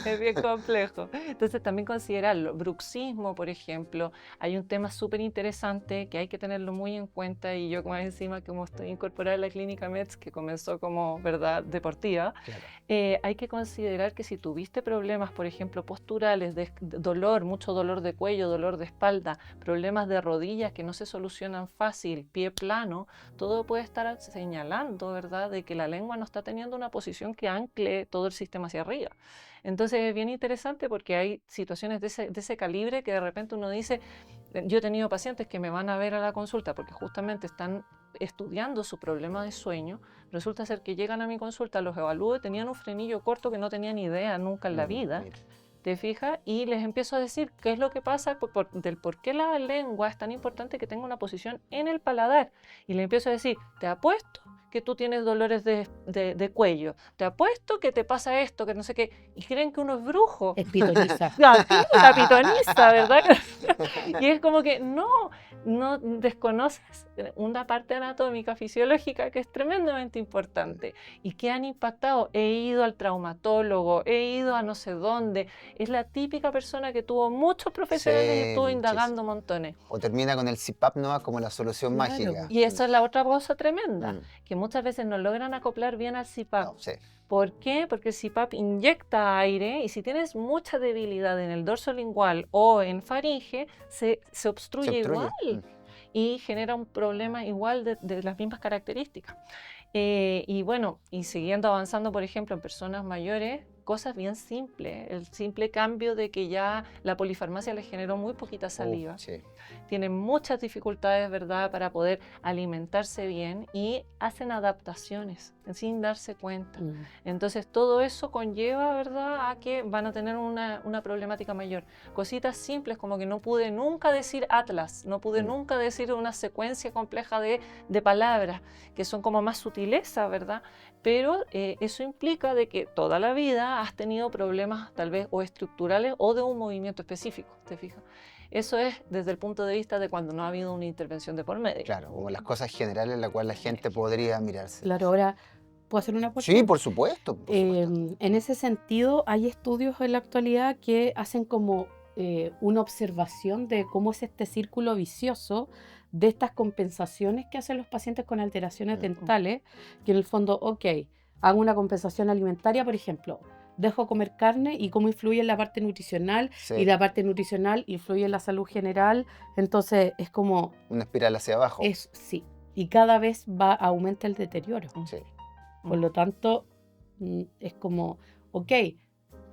Es bien complejo. Entonces también considerarlo. Bruxismo, por ejemplo, hay un tema súper interesante que hay que tenerlo muy en cuenta, y yo más encima como estoy incorporada a la clínica METS, que comenzó como verdad deportiva, Claro. hay que considerar que si tuviste problemas, por ejemplo, posturales, de dolor, mucho dolor de cuello, dolor de espalda, problemas de rodillas que no se solucionan fácil, pie plano, todo puede estar señalando, ¿verdad?, de que la lengua no está teniendo una posición que ancle todo el sistema hacia arriba. Entonces es bien interesante porque hay situaciones de ese calibre que de repente uno dice, yo he tenido pacientes que me van a ver a la consulta porque justamente están estudiando su problema de sueño. Resulta ser que llegan a mi consulta, los evalúo, tenían un frenillo corto que no tenían idea nunca en la vida, Mira. ¿te fijas? Y les empiezo a decir qué es lo que pasa, del por qué la lengua es tan importante que tenga una posición en el paladar. Y le empiezo a decir, te apuesto que tú tienes dolores de cuello, te apuesto que te pasa esto, que no sé qué, y creen que uno es brujo. Es pitoniza. La pitoniza, ¿verdad? Y es como que no desconoces una parte anatómica, fisiológica que es tremendamente importante y que han impactado. He ido al traumatólogo, he ido a no sé dónde. Es la típica persona que tuvo muchos profesionales y Sí, estuvo indagando muchísimo. montones. O termina con el CPAP no como la solución Claro. mágica. Y esa es la otra cosa tremenda, Mm. que muchas veces no logran acoplar bien al CPAP. No, sí. ¿Por qué? Porque el CPAP inyecta aire y si tienes mucha debilidad en el dorso lingual o en faringe, se obstruye, Se obstruye. igual y genera un problema igual de las mismas características. Y bueno, y siguiendo avanzando, por ejemplo, en personas mayores, cosas bien simples. El simple cambio de que ya la polifarmacia les generó muy poquita saliva. Sí. Tienen muchas dificultades, ¿verdad?, para poder alimentarse bien y hacen adaptaciones sin darse cuenta. Entonces todo eso conlleva, ¿verdad?, a que van a tener una problemática mayor. Cositas simples como que no pude nunca decir atlas, no pude nunca decir una secuencia compleja de palabras, que son como más sutileza, ¿verdad? Pero eso implica de que toda la vida has tenido problemas tal vez o estructurales o de un movimiento específico, ¿te fijas? Eso es desde el punto de vista de cuando no ha habido una intervención de por medio. Claro, como las cosas generales en las cuales la gente podría mirarse. Claro, ahora, ¿puedo hacer una aporte? Sí, por supuesto. Por supuesto. En ese sentido, hay estudios en la actualidad que hacen como una observación de cómo es este círculo vicioso de estas compensaciones que hacen los pacientes con alteraciones dentales, que en el fondo, ok, hago una compensación alimentaria, por ejemplo, dejo comer carne y cómo influye en la parte nutricional, Sí. y la parte nutricional influye en la salud general, entonces es como, Una espiral hacia abajo. sí, y cada vez aumenta el deterioro. Sí. Por lo tanto, es como, ok,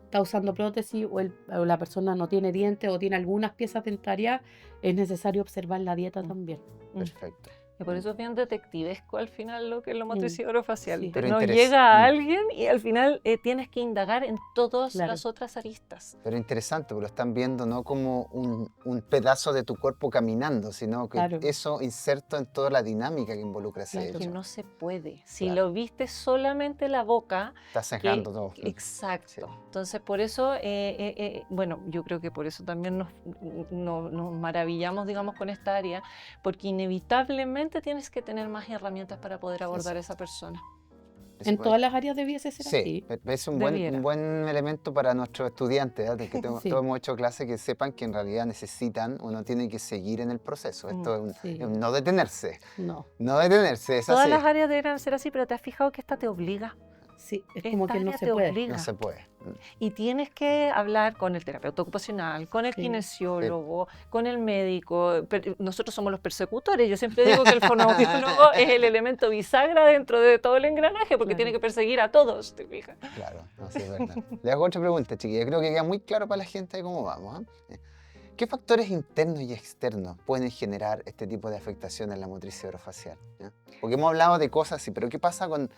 está usando prótesis o la persona no tiene dientes o tiene algunas piezas dentarias, es necesario observar la dieta también. Perfecto. Y por eso es bien detectivesco al final lo que es la motricidad orofacial. Sí. Pero Nos interes- llega a mm. alguien y al final tienes que indagar en todas Claro. las otras aristas. Pero interesante, porque lo están viendo no como un pedazo de tu cuerpo caminando, sino que Claro. eso inserto en toda la dinámica que involucra ese Claro. Que hecho. no se puede. Si Claro. lo viste solamente la boca, Está sesgando todo. exacto. Sí. Entonces, por eso, bueno, yo creo que por eso también nos maravillamos, digamos, con esta área, porque inevitablemente tienes que tener más herramientas para poder abordar a esa persona. Eso En puede- todas las áreas debiese ser Sí, así. es un Debiera. buen elemento para nuestros estudiantes, ¿eh? Que Sí. todos hemos hecho clases, que sepan que en realidad necesitan, uno tiene que seguir en el proceso. Esto es Sí. no detenerse, No, no detenerse, es Todas así. las áreas deberían ser así, pero ¿te has fijado que esta te obliga? sí, es Esta como que no área se te puede. obliga. No se puede. Y tienes que hablar con el terapeuta ocupacional, con el Sí. kinesiólogo, con el médico. Nosotros somos los persecutores. Yo siempre digo que el fonoaudiólogo es el elemento bisagra dentro de todo el engranaje, porque Claro. tiene que perseguir a todos, ¿te fijas? Claro, no, sí, es verdad. Le hago otra pregunta, chiquilla. Creo que queda muy claro para la gente de cómo vamos. ¿Qué factores internos y externos pueden generar este tipo de afectación en la motricidad orofacial? ¿Ya? Porque hemos hablado de cosas así, pero ¿qué pasa con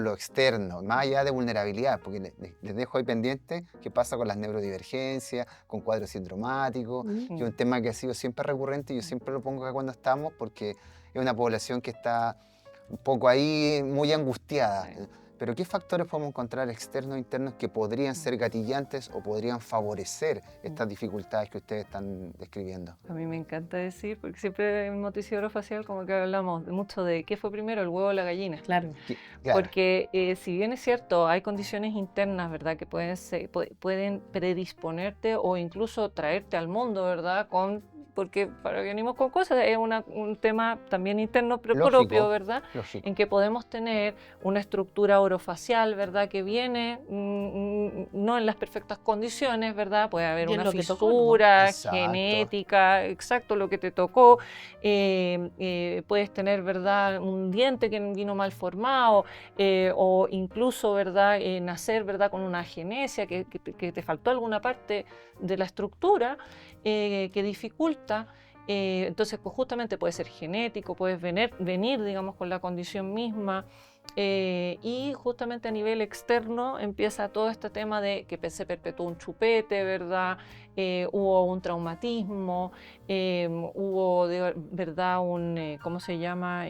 lo externo, más allá de vulnerabilidad? Porque les dejo ahí pendiente qué pasa con las neurodivergencias, con cuadros sindromáticos, que es un tema que ha sido siempre recurrente y yo siempre lo pongo acá cuando estamos porque es una población que está un poco ahí muy angustiada. Sí. Pero ¿qué factores podemos encontrar externos e internos que podrían ser gatillantes o podrían favorecer estas dificultades que ustedes están describiendo? A mí me encanta decir, porque siempre en motricidad orofacial como que hablamos mucho de qué fue primero, el huevo o la gallina. Claro. Claro, Porque si bien es cierto, hay condiciones internas, ¿verdad?, que pueden predisponerte o incluso traerte al mundo, ¿verdad?, porque para que venimos con cosas, es un tema también interno Lógico. propio, ¿verdad?, lógico. en que podemos tener una estructura orofacial, ¿verdad?, que viene no en las perfectas condiciones, ¿verdad? Puede haber Y en una lo que tocó, ¿no? fisura Exacto. genética, exacto, lo que te tocó. Puedes tener, ¿verdad?, un diente que vino mal formado, o incluso, ¿verdad?, nacer, ¿verdad?, con una agenesia, que te faltó alguna parte de la estructura que dificulta. Entonces, pues justamente puede ser genético, puedes venir, digamos, con la condición misma. Y justamente a nivel externo empieza todo este tema de que se perpetuó un chupete, ¿verdad? Hubo un traumatismo, hubo, ¿verdad?, ¿cómo se llama?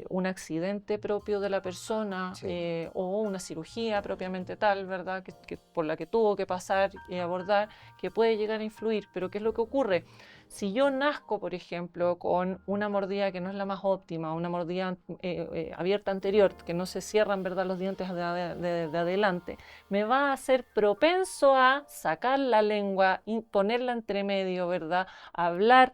Un accidente propio de la persona, Sí. o una cirugía propiamente tal, ¿verdad?, que por la que tuvo que pasar y abordar, que puede llegar a influir. Pero ¿qué es lo que ocurre? Si yo nazco, por ejemplo, con una mordida que no es la más óptima, una mordida abierta anterior, que no se cierran, ¿verdad?, los dientes de adelante, me va a hacer propenso a sacar la lengua, ponerla entre medio, ¿verdad?, hablar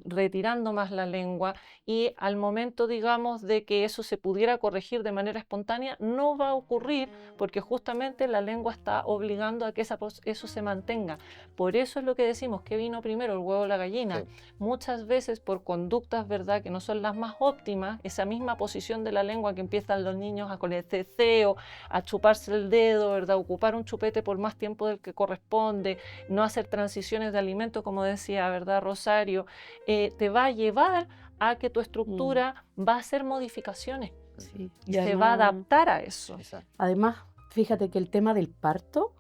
retirando más la lengua, y al momento, digamos, de que eso se pudiera corregir de manera espontánea, no va a ocurrir porque justamente la lengua está obligando a que eso se mantenga. Por eso es lo que decimos, que vino primero, el huevo o la gallina. Sí. Muchas veces por conductas, ¿verdad?, que no son las más óptimas, esa misma posición de la lengua que empiezan los niños con el ceceo, a chuparse el dedo, ¿verdad?, ocupar un chupete por más tiempo del que corresponde, no hacer transiciones de alimento, como decía, ¿verdad, Rosario? Te va a llevar a que tu estructura va a hacer modificaciones Sí. y se va a adaptar a eso. Exacto. Además, fíjate que el tema del parto,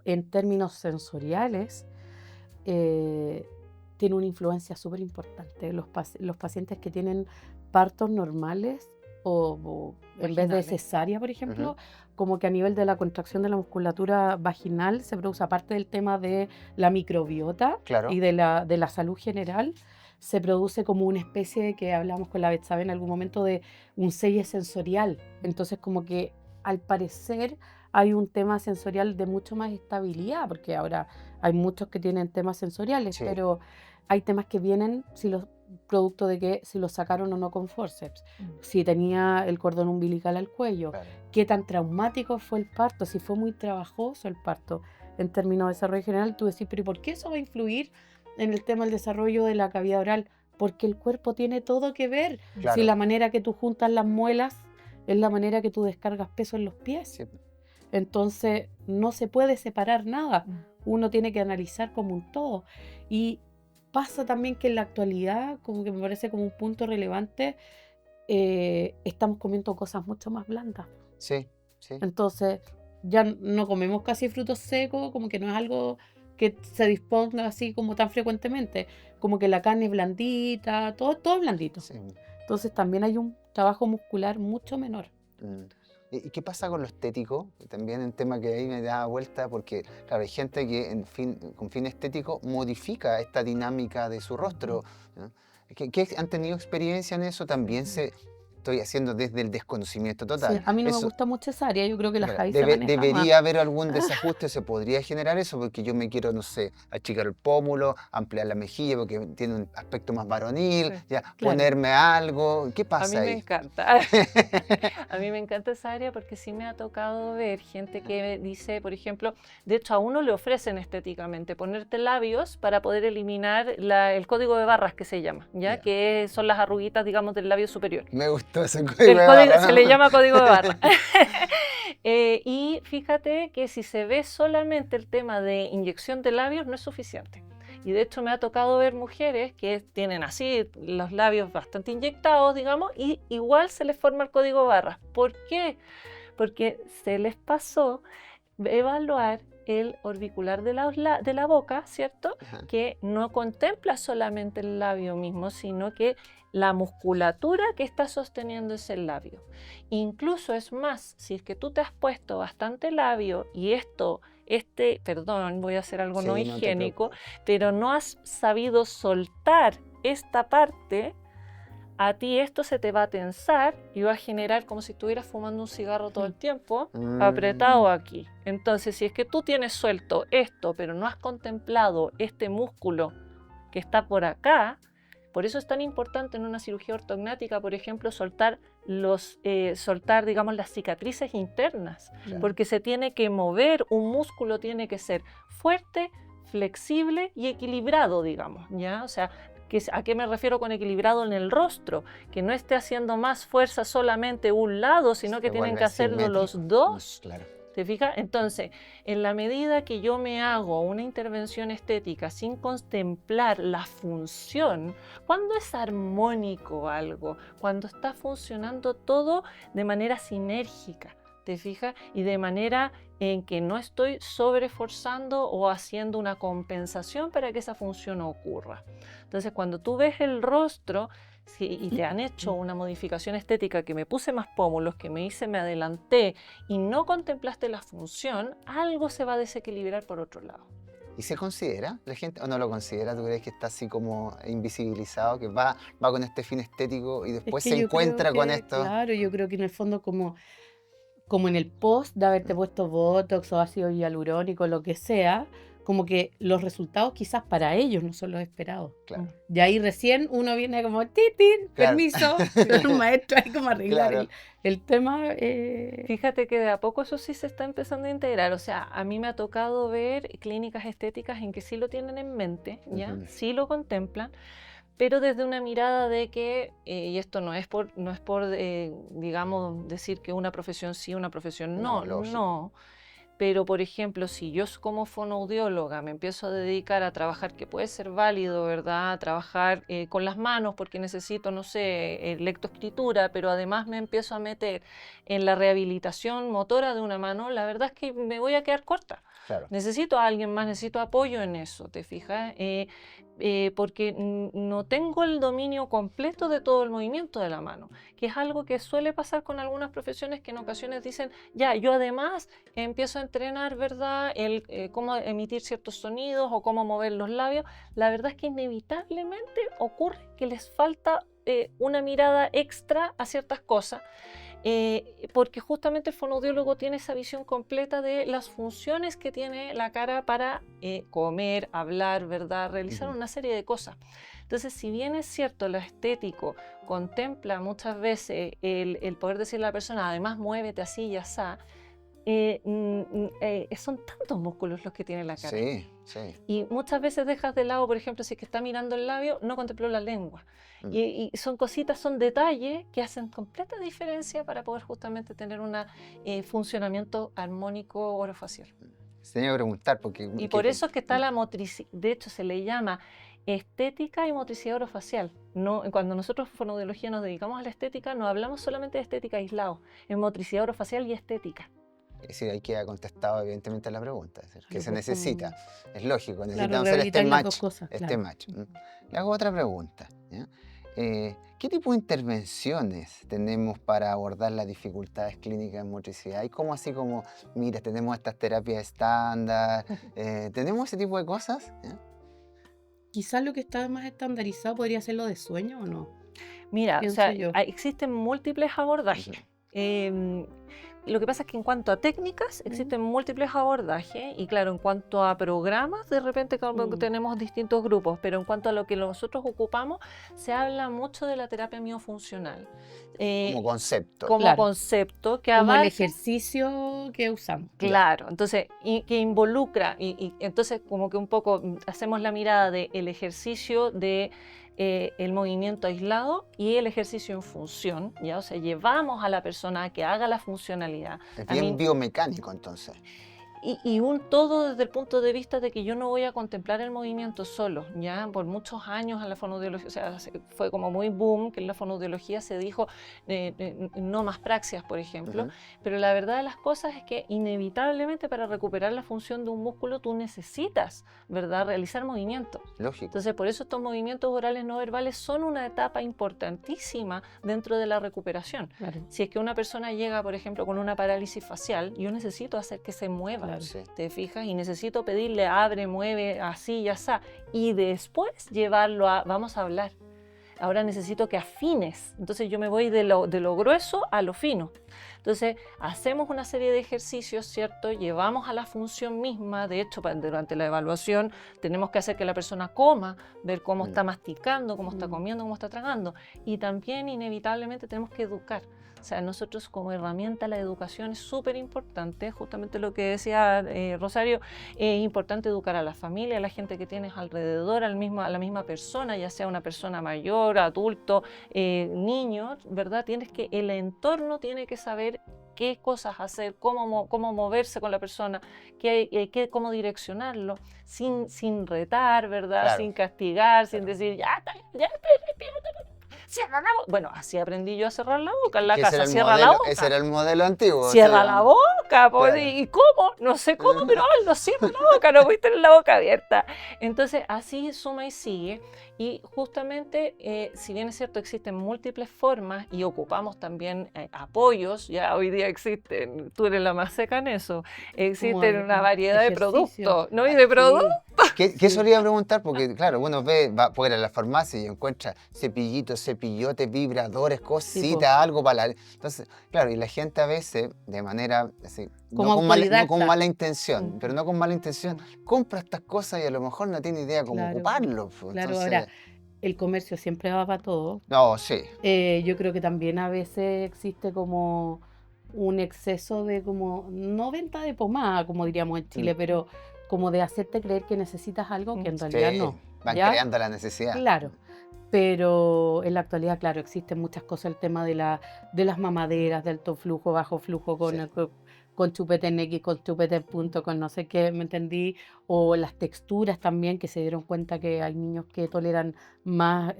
en términos sensoriales, tiene una influencia súper importante. Los pacientes que tienen partos normales o en vez de Vaginales. cesárea, por ejemplo, como que a nivel de la contracción de la musculatura vaginal se produce, aparte del tema de la microbiota Claro. y de la salud general, se produce como una especie de, que hablamos con la Betsabe en algún momento, de un selle sensorial. Entonces, como que al parecer hay un tema sensorial de mucho más estabilidad, porque ahora hay muchos que tienen temas sensoriales, Sí. pero hay temas que vienen producto de que si lo sacaron o no con forceps, si tenía el cordón umbilical al cuello, Claro. qué tan traumático fue el parto, si fue muy trabajoso el parto en términos de desarrollo general. Tú decís, pero ¿y por qué eso va a influir en el tema del desarrollo de la cavidad oral? Porque el cuerpo tiene todo que ver. Claro. Si la manera que tú juntas las muelas es la manera que tú descargas peso en los pies. Sí. Entonces no se puede separar nada. Uno tiene que analizar como un todo. Y pasa también que en la actualidad, como que me parece como un punto relevante, estamos comiendo cosas mucho más blandas. Sí. Sí. Entonces ya no comemos casi frutos secos, como que no es algo que se disponga así como tan frecuentemente, como que la carne es blandita, todo es blandito. Sí. Entonces también hay un trabajo muscular mucho menor. ¿Y qué pasa con lo estético? También un tema que ahí me da vuelta, porque claro, hay gente que con fin estético modifica esta dinámica de su rostro, ¿no? ¿Qué han tenido experiencia en eso? También estoy haciendo desde el desconocimiento total. Sí, a mí no me Eso, gusta mucho esa área, yo creo que la claro, Javi se maneja más. debería haber algún desajuste, se podría generar eso, porque yo me quiero, no sé, achicar el pómulo, ampliar la mejilla, porque tiene un aspecto más varonil, Sí, ya, claro. ponerme algo. ¿Qué A pasa mí me ahí? encanta. A mí me encanta esa área porque sí me ha tocado ver gente que dice, por ejemplo, de hecho a uno le ofrecen estéticamente ponerte labios para poder eliminar el código de barras, que se llama, ¿ya? Ya. Que son las arruguitas, digamos, del labio superior. Me gusta. Todo eso es código de barra. Se le llama código de barra. Y fíjate que si se ve solamente el tema de inyección de labios no es suficiente. Y de hecho me ha tocado ver mujeres que tienen así los labios bastante inyectados, digamos, y igual se les forma el código de barra. ¿Por qué? Porque se les pasó evaluar el orbicular de la boca, ¿cierto? Ajá. Que no contempla solamente el labio mismo, sino que la musculatura que está sosteniendo ese labio. Incluso es más, si es que tú te has puesto bastante labio y perdón, voy a hacer algo Sí, no no te higiénico, preocupes. pero no has sabido soltar esta parte, a ti esto se te va a tensar y va a generar como si estuvieras fumando un cigarro todo el tiempo, apretado aquí. Entonces, si es que tú tienes suelto esto, pero no has contemplado este músculo que está por acá, por eso es tan importante en una cirugía ortognática, por ejemplo, soltar, digamos, las cicatrices internas, Claro. porque se tiene que mover, un músculo tiene que ser fuerte, flexible y equilibrado, digamos, ¿ya? O sea, ¿a qué me refiero con equilibrado en el rostro? Que no esté haciendo más fuerza solamente un lado, sino que Se tienen vuelve que hacerlo simétrico. los dos. Claro. ¿Te fijas? Entonces, en la medida que yo me hago una intervención estética sin contemplar la función, cuando es armónico algo, cuando está funcionando todo de manera sinérgica, ¿te fijas? Y de manera en que no estoy sobreforzando o haciendo una compensación para que esa función ocurra. Entonces, cuando tú ves el rostro, y te han hecho una modificación estética, que me puse más pómulos, que me adelanté y no contemplaste la función, algo se va a desequilibrar por otro lado. ¿Y se considera la gente o no lo considera? ¿Tú crees que está así como invisibilizado, que va con este fin estético y después Es se que yo creo encuentra con que, esto? claro, yo creo que en el fondo como en el post de haberte puesto Botox o ácido hialurónico, lo que sea, como que los resultados quizás para ellos no son los esperados. Claro. Y ahí recién uno viene como, titín, Claro. permiso, con un maestro ahí como a arreglar Claro. el tema. Fíjate que de a poco eso sí se está empezando a integrar. O sea, a mí me ha tocado ver clínicas estéticas en que sí lo tienen en mente, ¿ya? Ujú. Sí lo contemplan, pero desde una mirada de que, y esto no es por digamos, decir que una profesión sí, una profesión No, no, lógico. no. Pero, por ejemplo, si yo como fonoaudióloga me empiezo a dedicar a trabajar, que puede ser válido, ¿verdad? A trabajar con las manos porque necesito, no sé, lectoescritura, pero además me empiezo a meter en la rehabilitación motora de una mano, la verdad es que me voy a quedar corta. Claro. Necesito a alguien más, necesito apoyo en eso, ¿te fijas? Porque no tengo el dominio completo de todo el movimiento de la mano, que es algo que suele pasar con algunas profesiones que en ocasiones dicen, ya, yo además empiezo a entrenar, ¿verdad? Cómo emitir ciertos sonidos o cómo mover los labios. La verdad es que inevitablemente ocurre que les falta una mirada extra a ciertas cosas. Porque justamente el fonoaudiólogo tiene esa visión completa de las funciones que tiene la cara para comer, hablar, ¿verdad? Realizar una serie de cosas. Entonces, si bien es cierto, lo estético contempla muchas veces el poder decirle a la persona, además muévete así y asá, son tantos músculos los que tiene la cara. Sí, sí. Y muchas veces dejas de lado, por ejemplo, si es que está mirando el labio, no contempló la lengua. Y son cositas, son detalles que hacen completa diferencia para poder justamente tener un funcionamiento armónico orofacial. Se tenía que preguntar porque... Y por eso es que está la motricidad, de hecho se le llama estética y motricidad orofacial. No, cuando nosotros en fonoaudiología nos dedicamos a la estética, no hablamos solamente de estética aislado, es motricidad orofacial y estética. Es decir, ahí queda contestado evidentemente la pregunta, es decir, que Claro, se pues, necesita, es lógico, Claro, necesitamos hacer este rehabilitar las match, dos cosas, claro. match. Le hago otra pregunta, ¿ya? ¿Qué tipo de intervenciones tenemos para abordar las dificultades clínicas en motricidad? ¿Y cómo así como, mira, tenemos estas terapias estándar, tenemos ese tipo de cosas? ¿Ya? Quizás lo que está más estandarizado podría ser lo de sueño o no. Mira, o Pienso sea, yo. existen múltiples abordajes. Lo que pasa es que en cuanto a técnicas existen múltiples abordajes y claro, en cuanto a programas de repente tenemos distintos grupos, pero en cuanto a lo que nosotros ocupamos se habla mucho de la terapia miofuncional. Como concepto. Como Claro. concepto que Como el abarca... ejercicio que usamos. Claro, entonces, que involucra, y entonces como que un poco hacemos la mirada del ejercicio de el movimiento aislado y el ejercicio en función, ¿ya? O sea, llevamos a la persona a que haga la funcionalidad. Es A bien mí- biomecánico entonces. y un todo desde el punto de vista de que yo no voy a contemplar el movimiento solo, ¿ya? Por muchos años en la fonoaudiología, o sea, fue como muy boom que en la fonoaudiología se dijo no más praxias, por ejemplo, Ujú. pero la verdad de las cosas es que inevitablemente para recuperar la función de un músculo tú necesitas, ¿verdad?, realizar movimientos. Lógico. Entonces, por eso estos movimientos orales no verbales son una etapa importantísima dentro de la recuperación. Claro, Si es que una persona llega, por ejemplo, con una parálisis facial, yo necesito hacer que se mueva. claro. Sí. ¿Te fijas? Y necesito pedirle, abre, mueve, así y así. Y después llevarlo a, vamos a hablar. Ahora necesito que afines. Entonces yo me voy de lo grueso a lo fino. Entonces hacemos una serie de ejercicios, ¿cierto? Llevamos a la función misma. De hecho, durante la evaluación tenemos que hacer que la persona coma, ver cómo está masticando, cómo está comiendo, cómo está tragando. Y también inevitablemente tenemos que educar. O sea, nosotros como herramienta la educación es súper importante, justamente lo que decía Rosario, es importante educar a la familia, a la gente que tienes alrededor, a la misma persona, ya sea una persona mayor, adulto, niño, ¿verdad? El entorno tiene que saber qué cosas hacer, cómo moverse con la persona, cómo direccionarlo, sin retar, ¿verdad? Claro. Sin castigar, sin decir, ya, cierra la boca. Bueno, así aprendí yo a cerrar la boca en la casa. Cierra la boca. Ese era el modelo antiguo. Cierra la boca. Pues, Claro. ¿y cómo? No sé cómo, pero hazlo, cierra la boca. No puedes tener la boca abierta. Entonces, así suma y sigue. Y justamente, si bien es cierto, existen múltiples formas y ocupamos también apoyos, ya hoy día existen, tú eres la más seca en eso, existen una variedad de productos, ¿no? Y de productos. ¿Qué solía preguntar? Porque, claro, uno puede ir a la farmacia y encuentra cepillitos, cepillotes, vibradores, cositas, algo para la... Entonces, claro, y la gente a veces, de manera así, Como no autodidacta. con mala intención, pero no con mala intención, compra estas cosas y a lo mejor no tiene idea cómo Claro. ocuparlo. Pues. Claro, Entonces, ahora, el comercio siempre va para todo. no, sí. Yo creo que también a veces existe como un exceso de como, no venta de pomada, como diríamos en Chile, pero como de hacerte creer que necesitas algo que en realidad Sí, no. van ¿ya? creando la necesidad. Claro, pero en la actualidad, claro, existen muchas cosas, el tema de las mamaderas, de alto flujo, bajo flujo, con chupete en X, con chupete en punto, con no sé qué, ¿me entendí? O las texturas también, que se dieron cuenta que hay niños que toleran más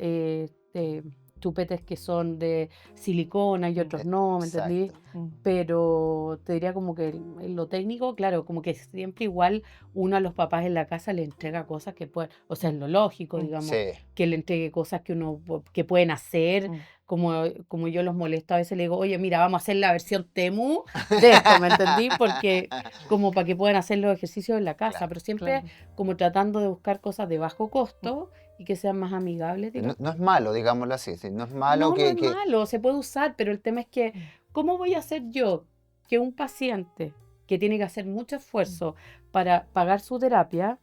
chupetes que son de silicona y otros no, ¿me entendí? Exacto. Pero te diría como que en lo técnico, claro, como que siempre igual uno a los papás en la casa le entrega cosas que pueden, o sea, es lo lógico, digamos, Sí. que le entregue cosas que pueden hacer, como yo los molesto a veces, le digo, oye, mira, vamos a hacer la versión Temu de esto, ¿me entendí? Porque como para que puedan hacer los ejercicios en la casa, Claro, pero siempre como tratando de buscar cosas de bajo costo y que sean más amigables, No, digamos. no es malo, digámoslo así. Sí, no es malo No, no es que... malo, se puede usar, pero el tema es que, ¿cómo voy a hacer yo que un paciente que tiene que hacer mucho esfuerzo para pagar su terapia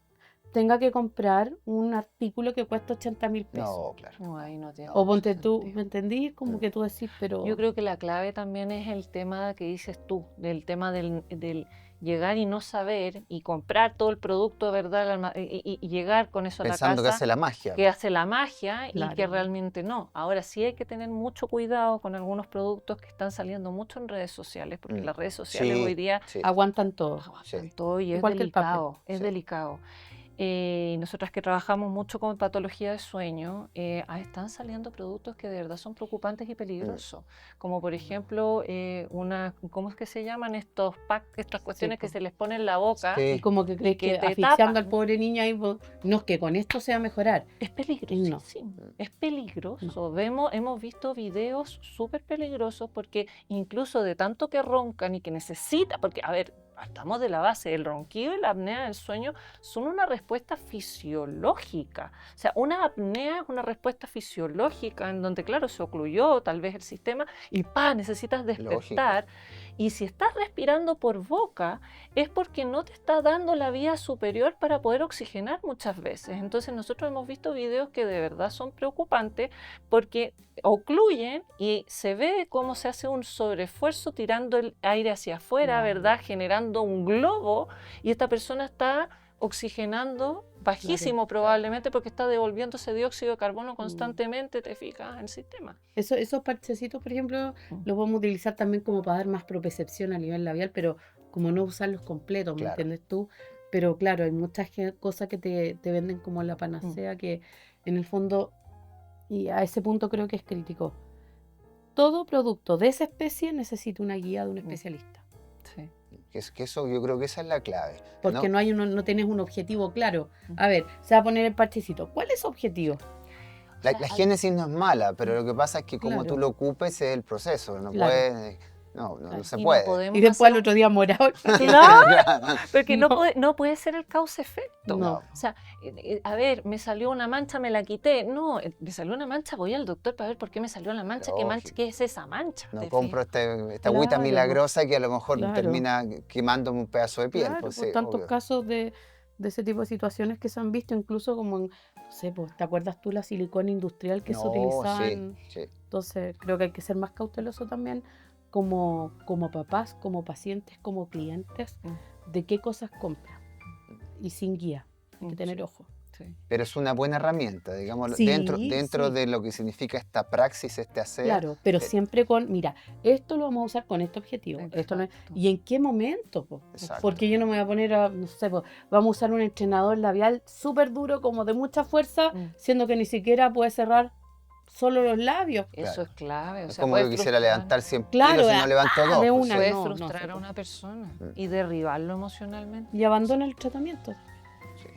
tenga que comprar un artículo que cuesta 80.000 pesos? No, claro. No, ahí no tiene O ponte tú, sentido. ¿me entendí? Como que tú decís, pero... Yo creo que la clave también es el tema que dices tú, del tema del llegar y no saber y comprar todo el producto, ¿verdad? Y llegar con eso a la Pensando que casa, hace la magia. que hace la magia y que Claro. realmente no. Ahora sí hay que tener mucho cuidado con algunos productos que están saliendo mucho en redes sociales, porque las redes sociales hoy día Sí. aguantan todo. aguantan todo y es Igual que el papel. delicado, es Sí. delicado. Nosotras que trabajamos mucho con patología de sueño, están saliendo productos que de verdad son preocupantes y peligrosos, como por ejemplo ¿cómo es que se llaman estos packs, estas cuestiones que po. se les pone en la boca? Sí. Y como que crees que que te asfixiando tapan. al pobre niño ahí, no es que con esto se va a mejorar. Es peligrosísimo, es peligroso. Hemos visto videos súper peligrosos porque incluso de tanto que roncan y que necesita, porque a ver, partamos de la base, el ronquido y la apnea del sueño son una respuesta fisiológica. O sea, una apnea es una respuesta fisiológica en donde, claro, se ocluyó tal vez el sistema y necesitas despertar. Y si estás respirando por boca es porque no te está dando la vía superior para poder oxigenar muchas veces. Entonces nosotros hemos visto videos que de verdad son preocupantes porque ocluyen y se ve cómo se hace un sobreesfuerzo tirando el aire hacia afuera, ¿verdad? Generando un globo y esta persona está oxigenando bajísimo probablemente porque está devolviendo ese dióxido de carbono constantemente, te fijas, en el sistema. Esos parchecitos, por ejemplo, los podemos utilizar también como para dar más propriocepción a nivel labial, pero como no usarlos completos, ¿me Claro. entiendes tú? Pero claro, hay muchas cosas que te venden como la panacea que en el fondo, y a ese punto creo que es crítico, todo producto de esa especie necesita una guía de un especialista. Sí. Que eso, yo creo que esa es la clave. Porque ¿no? no tienes un objetivo claro. A ver, se va a poner el parchecito. ¿Cuál es su objetivo? La génesis no es mala, pero lo que pasa es que como Claro. tú lo ocupes es el proceso. No Claro. puedes, no Claro. se Y puede. no podemos Y después al hacer- otro día morado. Claro, porque No. no puede ser el causa-efecto. No. O sea, a ver, me salió una mancha, me la quité. No, me salió una mancha, voy al doctor para ver por qué me salió la mancha. Lógico. ¿Qué es esa mancha? No ¿Te compro esta agüita Claro. milagrosa que a lo mejor Claro. termina quemándome un pedazo de piel. Claro, pues, por sí, tantos obvio. casos de ese tipo de situaciones que se han visto, incluso como en, no sé, pues, ¿te acuerdas tú la silicona industrial que se No, utilizaban? sí. Entonces, creo que hay que ser más cauteloso también como papás, como pacientes, como clientes, de qué cosas compran. Y sin guía, hay que tener ojo. Sí. Pero es una buena herramienta, digamos, Sí, dentro sí. de lo que significa esta praxis, este hacer. Claro, pero siempre con, mira, esto lo vamos a usar con este objetivo. Esto no es- Exacto. ¿Y en qué momento? Po? Exacto. Porque yo no me voy a poner a, no sé, po, vamos a usar un entrenador labial súper duro, como de mucha fuerza, siendo que ni siquiera puede cerrar solo los labios. Eso Claro. es clave. O Es sea, como puede yo quisiera frustrar. levantar 100 Claro, kilos y no levanto dos. de pues, una, sí. Puede no, no frustrar se a puede. una persona y derribarlo emocionalmente. Y abandona el tratamiento. Sí.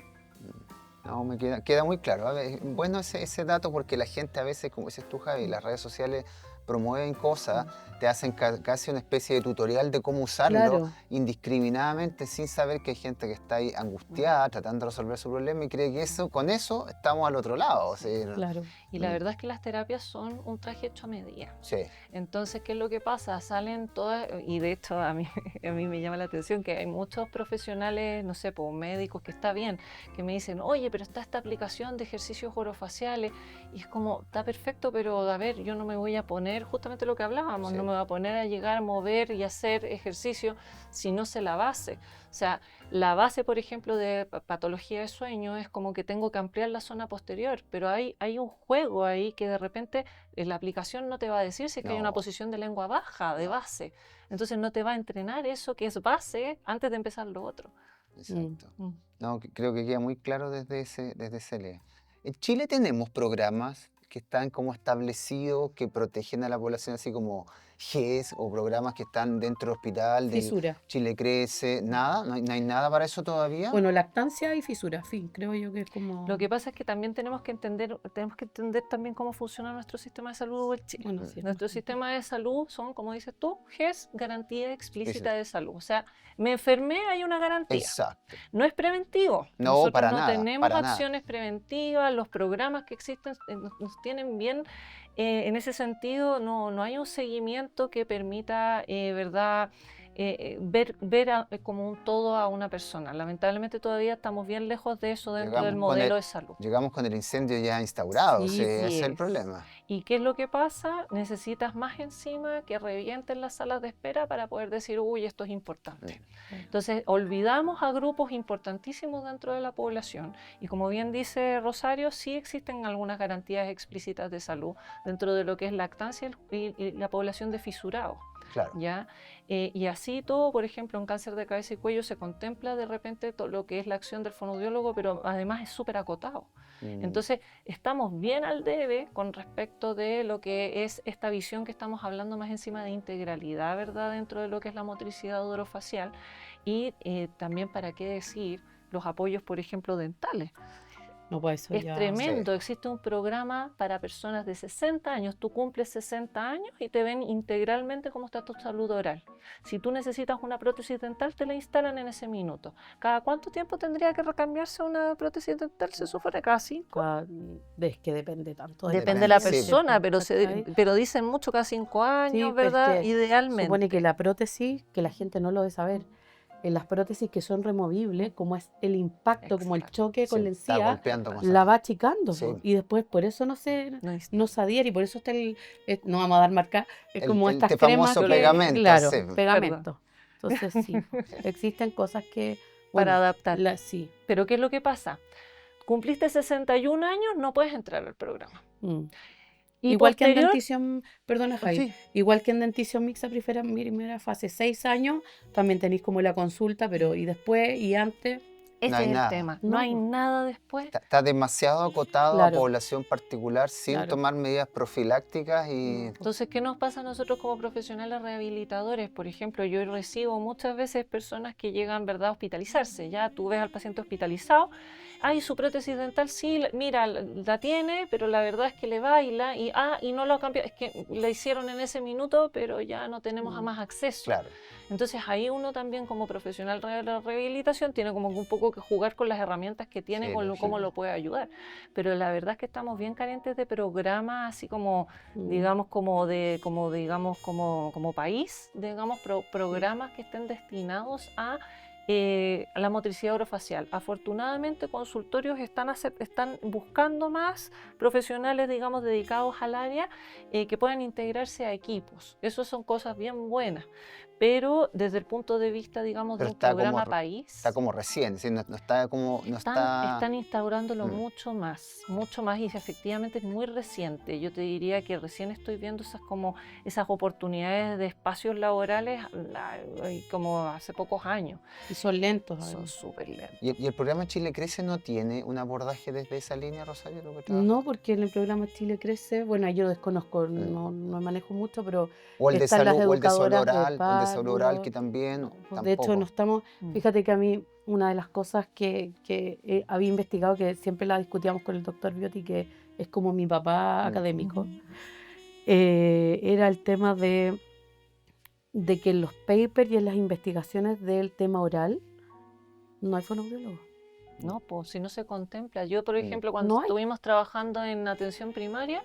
No, me queda muy claro. A ver, bueno ese dato porque la gente a veces, como dices tú, Javi, las redes sociales promueven cosas, te hacen casi una especie de tutorial de cómo usarlo Claro. indiscriminadamente sin saber que hay gente que está ahí angustiada, tratando de resolver su problema y cree que con eso estamos al otro lado. O sea, Claro. Y la verdad es que las terapias son un traje hecho a medida. Sí, Entonces, ¿qué es lo que pasa? Salen todas, y de hecho a mí me llama la atención que hay muchos profesionales, no sé, pues médicos, que está bien, que me dicen, oye, pero está esta aplicación de ejercicios orofaciales, y es como, está perfecto, pero a ver, yo no me voy a poner, justamente lo que hablábamos, Sí. no me voy a poner a llegar a mover y hacer ejercicio si no sé la base. O sea, la base, por ejemplo, de patología de sueño es como que tengo que ampliar la zona posterior, pero hay un juego ahí que de repente la aplicación no te va a decir si es que hay una No. posición de lengua baja, de No. base. Entonces no te va a entrenar eso que es base antes de empezar lo otro. exacto. No, creo que queda muy claro desde ese lado. En Chile tenemos programas que están como establecidos, que protegen a la población, así como GES o programas que están dentro del hospital, del Fisura. Chile Crece, nada, no hay nada para eso todavía. Bueno, lactancia y fisura, fin, creo yo que es como... Lo que pasa es que también tenemos que entender también cómo funciona nuestro sistema de salud en Chile. Bueno, sí, Nuestro sistema de salud son, como dices tú, GES, garantía explícita Explícita. de salud. O sea, me enfermé, hay una garantía. Exacto. No es preventivo. No, Nosotros para no nada, tenemos para nada. acciones preventivas, los programas que existen nos tienen bien. En ese sentido, no hay un seguimiento que permita, ¿verdad? Ver como un todo a una persona. Lamentablemente todavía estamos bien lejos de eso dentro del Llegamos con modelo de salud. Llegamos con el incendio ya instaurado, Sí, sí, sí ese es el es. problema. ¿Y qué es lo que pasa? Necesitas más enzima que revienten las salas de espera para poder decir, uy, esto es importante. Entonces, olvidamos a grupos importantísimos dentro de la población. Y como bien dice Rosario, sí existen algunas garantías explícitas de salud dentro de lo que es lactancia y la población de fisurados. Claro. ¿Ya? Y así todo, por ejemplo, en cáncer de cabeza y cuello se contempla de repente todo lo que es la acción del fonoaudiólogo, pero además es súper acotado. Entonces, estamos bien al debe con respecto de lo que es esta visión que estamos hablando más encima de integralidad, ¿verdad? Dentro de lo que es la motricidad orofacial y también, para qué decir, los apoyos, por ejemplo, dentales. No, pues eso Es ya... tremendo, existe un programa para personas de 60 años, tú cumples 60 años y te ven integralmente cómo está tu salud oral. Si tú necesitas una prótesis dental, te la instalan en ese minuto. ¿Cada cuánto tiempo tendría que recambiarse una prótesis dental? ¿Se supone cada 5? Es que depende tanto. Depende de la sí. persona, ¿cachai? pero dicen mucho cada 5 años, Sí, pero es ¿verdad? que Idealmente. supone que la prótesis, que la gente no lo debe saber, en las prótesis que son removibles, como es el impacto, como el Exacto. choque con Sí, la está encía, golpeando con la va achicando. Sí. Po, y después por eso no No se adhiere, y por eso está no vamos a dar marca, es como estas este cremas famoso que, pegamento, claro, sí. pegamento. Entonces sí, existen cosas que Bueno, para adaptar. Sí. Pero ¿qué es lo que pasa? Cumpliste 61 años, no puedes entrar al programa. Y igual que en posterior, dentición, perdona Javi, sí, igual que en dentición mixta primera fase, 6 años, también tenéis como la consulta, pero y después y antes, ese No hay es el nada. tema. No, No hay po. nada después. Está demasiado acotado a Claro. población particular sin Claro. tomar medidas profilácticas y Entonces, ¿qué nos pasa a nosotros como profesionales rehabilitadores? Por ejemplo, yo recibo muchas veces personas que llegan, ¿verdad?, a hospitalizarse. Ya tú ves al paciente hospitalizado, ay, su prótesis dental sí, mira, la tiene, pero la verdad es que le baila y no lo ha cambiado. Es que la hicieron en ese minuto, pero ya no tenemos a más acceso. claro. Entonces ahí uno también como profesional de la rehabilitación tiene como un poco que jugar con las herramientas que tiene, Sí, con cómo lógico. lo puede ayudar. Pero la verdad es que estamos bien carentes de programas así como, digamos, como país, digamos, programas que estén destinados a la motricidad orofacial. Afortunadamente, consultorios están buscando más profesionales, digamos, dedicados al área que puedan integrarse a equipos. Eso son cosas bien buenas. Pero desde el punto de vista, digamos, Pero de un programa país, está como recién, ¿sí? No está como, no está... están instaurándolo Mm. mucho más y efectivamente es muy reciente. Yo te diría que recién estoy viendo esas oportunidades de espacios laborales como hace pocos años. Y son lentos. Son además. súper lentos. ¿Y el programa Chile Crece no tiene un abordaje desde esa línea, Rosario? Lo que No, porque en el programa Chile Crece, bueno, yo desconozco, no manejo mucho, pero O el de están las salud, o el de salud educadoras de oral, o el de salud oral que párvulos. también No, pues de hecho, tampoco. no estamos. Mm. Fíjate que a mí, una de las cosas que había investigado, que siempre la discutíamos con el doctor Biotti, que es como mi papá académico, era el tema de que en los papers y en las investigaciones del tema oral no hay fonoaudiólogo. No, pues si no se contempla. Yo, por ejemplo, cuando No hay. estuvimos trabajando en atención primaria,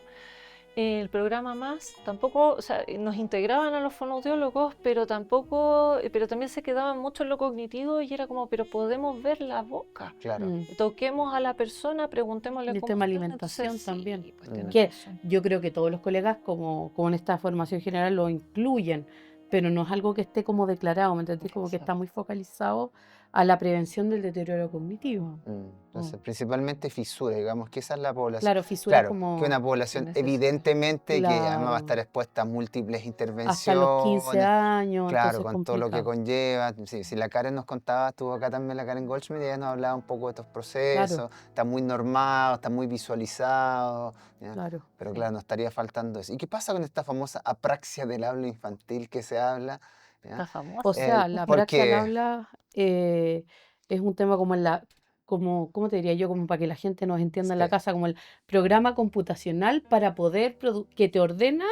el programa más tampoco, o sea, nos integraban a los fonoaudiólogos, pero también se quedaban mucho en lo cognitivo y era como, pero podemos ver la boca. Claro. Toquemos a la persona, preguntémosle Y el cómo tema está. alimentación Entonces, también. sí, pues, tienes Que razón. yo creo que todos los colegas, como en esta formación general, lo incluyen, pero no es algo que esté como declarado, ¿me entendés? Como que está muy focalizado a la prevención del deterioro cognitivo. Entonces, principalmente fisura, digamos que esa es la población. Claro, fisuras Claro, como... que una población necesita. evidentemente que además va a Claro. estar expuesta a múltiples Hasta los 15 intervenciones. años, Claro, entonces con todo lo que complicado. conlleva. Sí, si la Karen nos contaba, estuvo acá también la Karen Goldschmidt, y ella nos hablaba un poco de estos procesos. Claro. Está muy normado, está muy visualizado. ¿ya? Claro. Pero Sí. claro, nos estaría faltando eso. ¿Y qué pasa con esta famosa apraxia del habla infantil que se habla? ¿ya? Está famosa. O sea, la apraxia al Porque, habla es un tema como ¿cómo te diría yo? Como para que la gente nos entienda en la sí, casa, como el programa computacional para poder que te ordena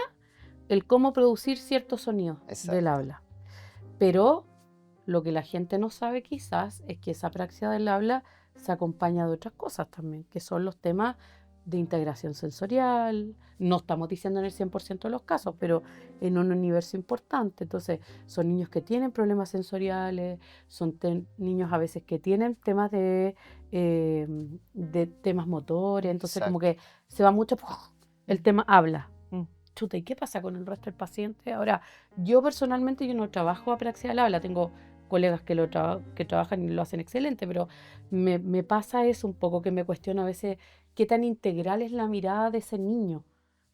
el cómo producir ciertos sonidos del exacto. habla. Pero lo que la gente no sabe quizás es que esa apraxia del habla se acompaña de otras cosas también, que son los temas de integración sensorial. No estamos diciendo en el 100% de los casos, pero en un universo importante. Entonces, son niños que tienen problemas sensoriales, son niños a veces que tienen temas de temas motores. Entonces, como que se va mucho el tema habla. Chuta, ¿y qué pasa con el resto del paciente? Ahora, yo personalmente yo no trabajo apraxia del habla, tengo colegas que que trabajan y lo hacen excelente, pero me pasa eso un poco, que me cuestiono a veces qué tan integral es la mirada de ese niño,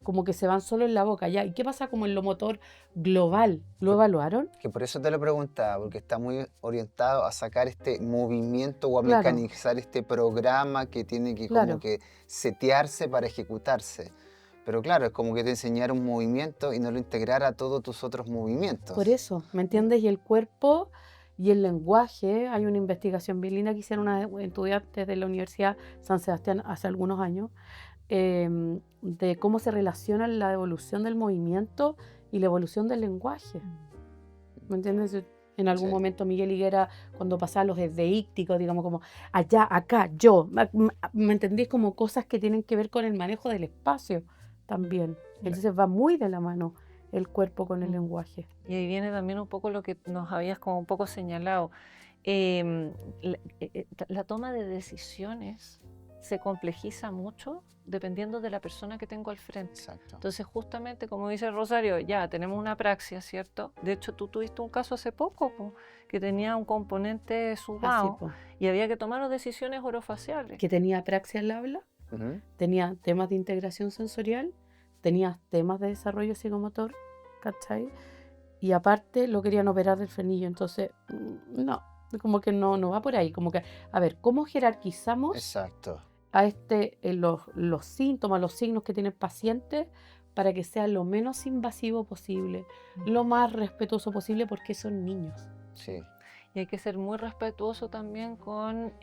como que se van solo en la boca, ¿ya? ¿Y qué pasa como en lo motor global? ¿Lo evaluaron? Que por eso te lo preguntaba, porque está muy orientado a sacar este movimiento o a Claro. mecanizar este programa que tiene que Claro. como que setearse para ejecutarse. Pero claro, es como que te enseñara un movimiento y no lo integrara a todos tus otros movimientos. Por eso, ¿me entiendes? Y el cuerpo y el lenguaje, hay una investigación bien linda que hicieron unos estudiantes de la Universidad San Sebastián hace algunos años, de cómo se relaciona la evolución del movimiento y la evolución del lenguaje. ¿Me entiendes? En algún Sí. momento Miguel Higuera, cuando pasaba los esdeícticos, digamos como allá, acá, yo, ¿me entendís? Como cosas que tienen que ver con el manejo del espacio también. Entonces va muy de la mano el cuerpo con el lenguaje. Y ahí viene también un poco lo que nos habías como un poco señalado. La toma de decisiones se complejiza mucho dependiendo de la persona que tengo al frente. Exacto. Entonces, justamente, como dice Rosario, ya tenemos una praxia, ¿cierto? De hecho, tú tuviste un caso hace poco que tenía un componente Así, subao po. y había que tomar decisiones orofaciales. Que tenía apraxia al habla, Ujú. tenía temas de integración sensorial, tenía temas de desarrollo psicomotor, ¿cachai? Y aparte lo querían operar del frenillo, entonces, no, como que no va por ahí, como que, a ver, ¿cómo jerarquizamos Exacto. a los síntomas, los signos que tiene el paciente para que sea lo menos invasivo posible, lo más respetuoso posible porque son niños? Sí. Y hay que ser muy respetuoso también con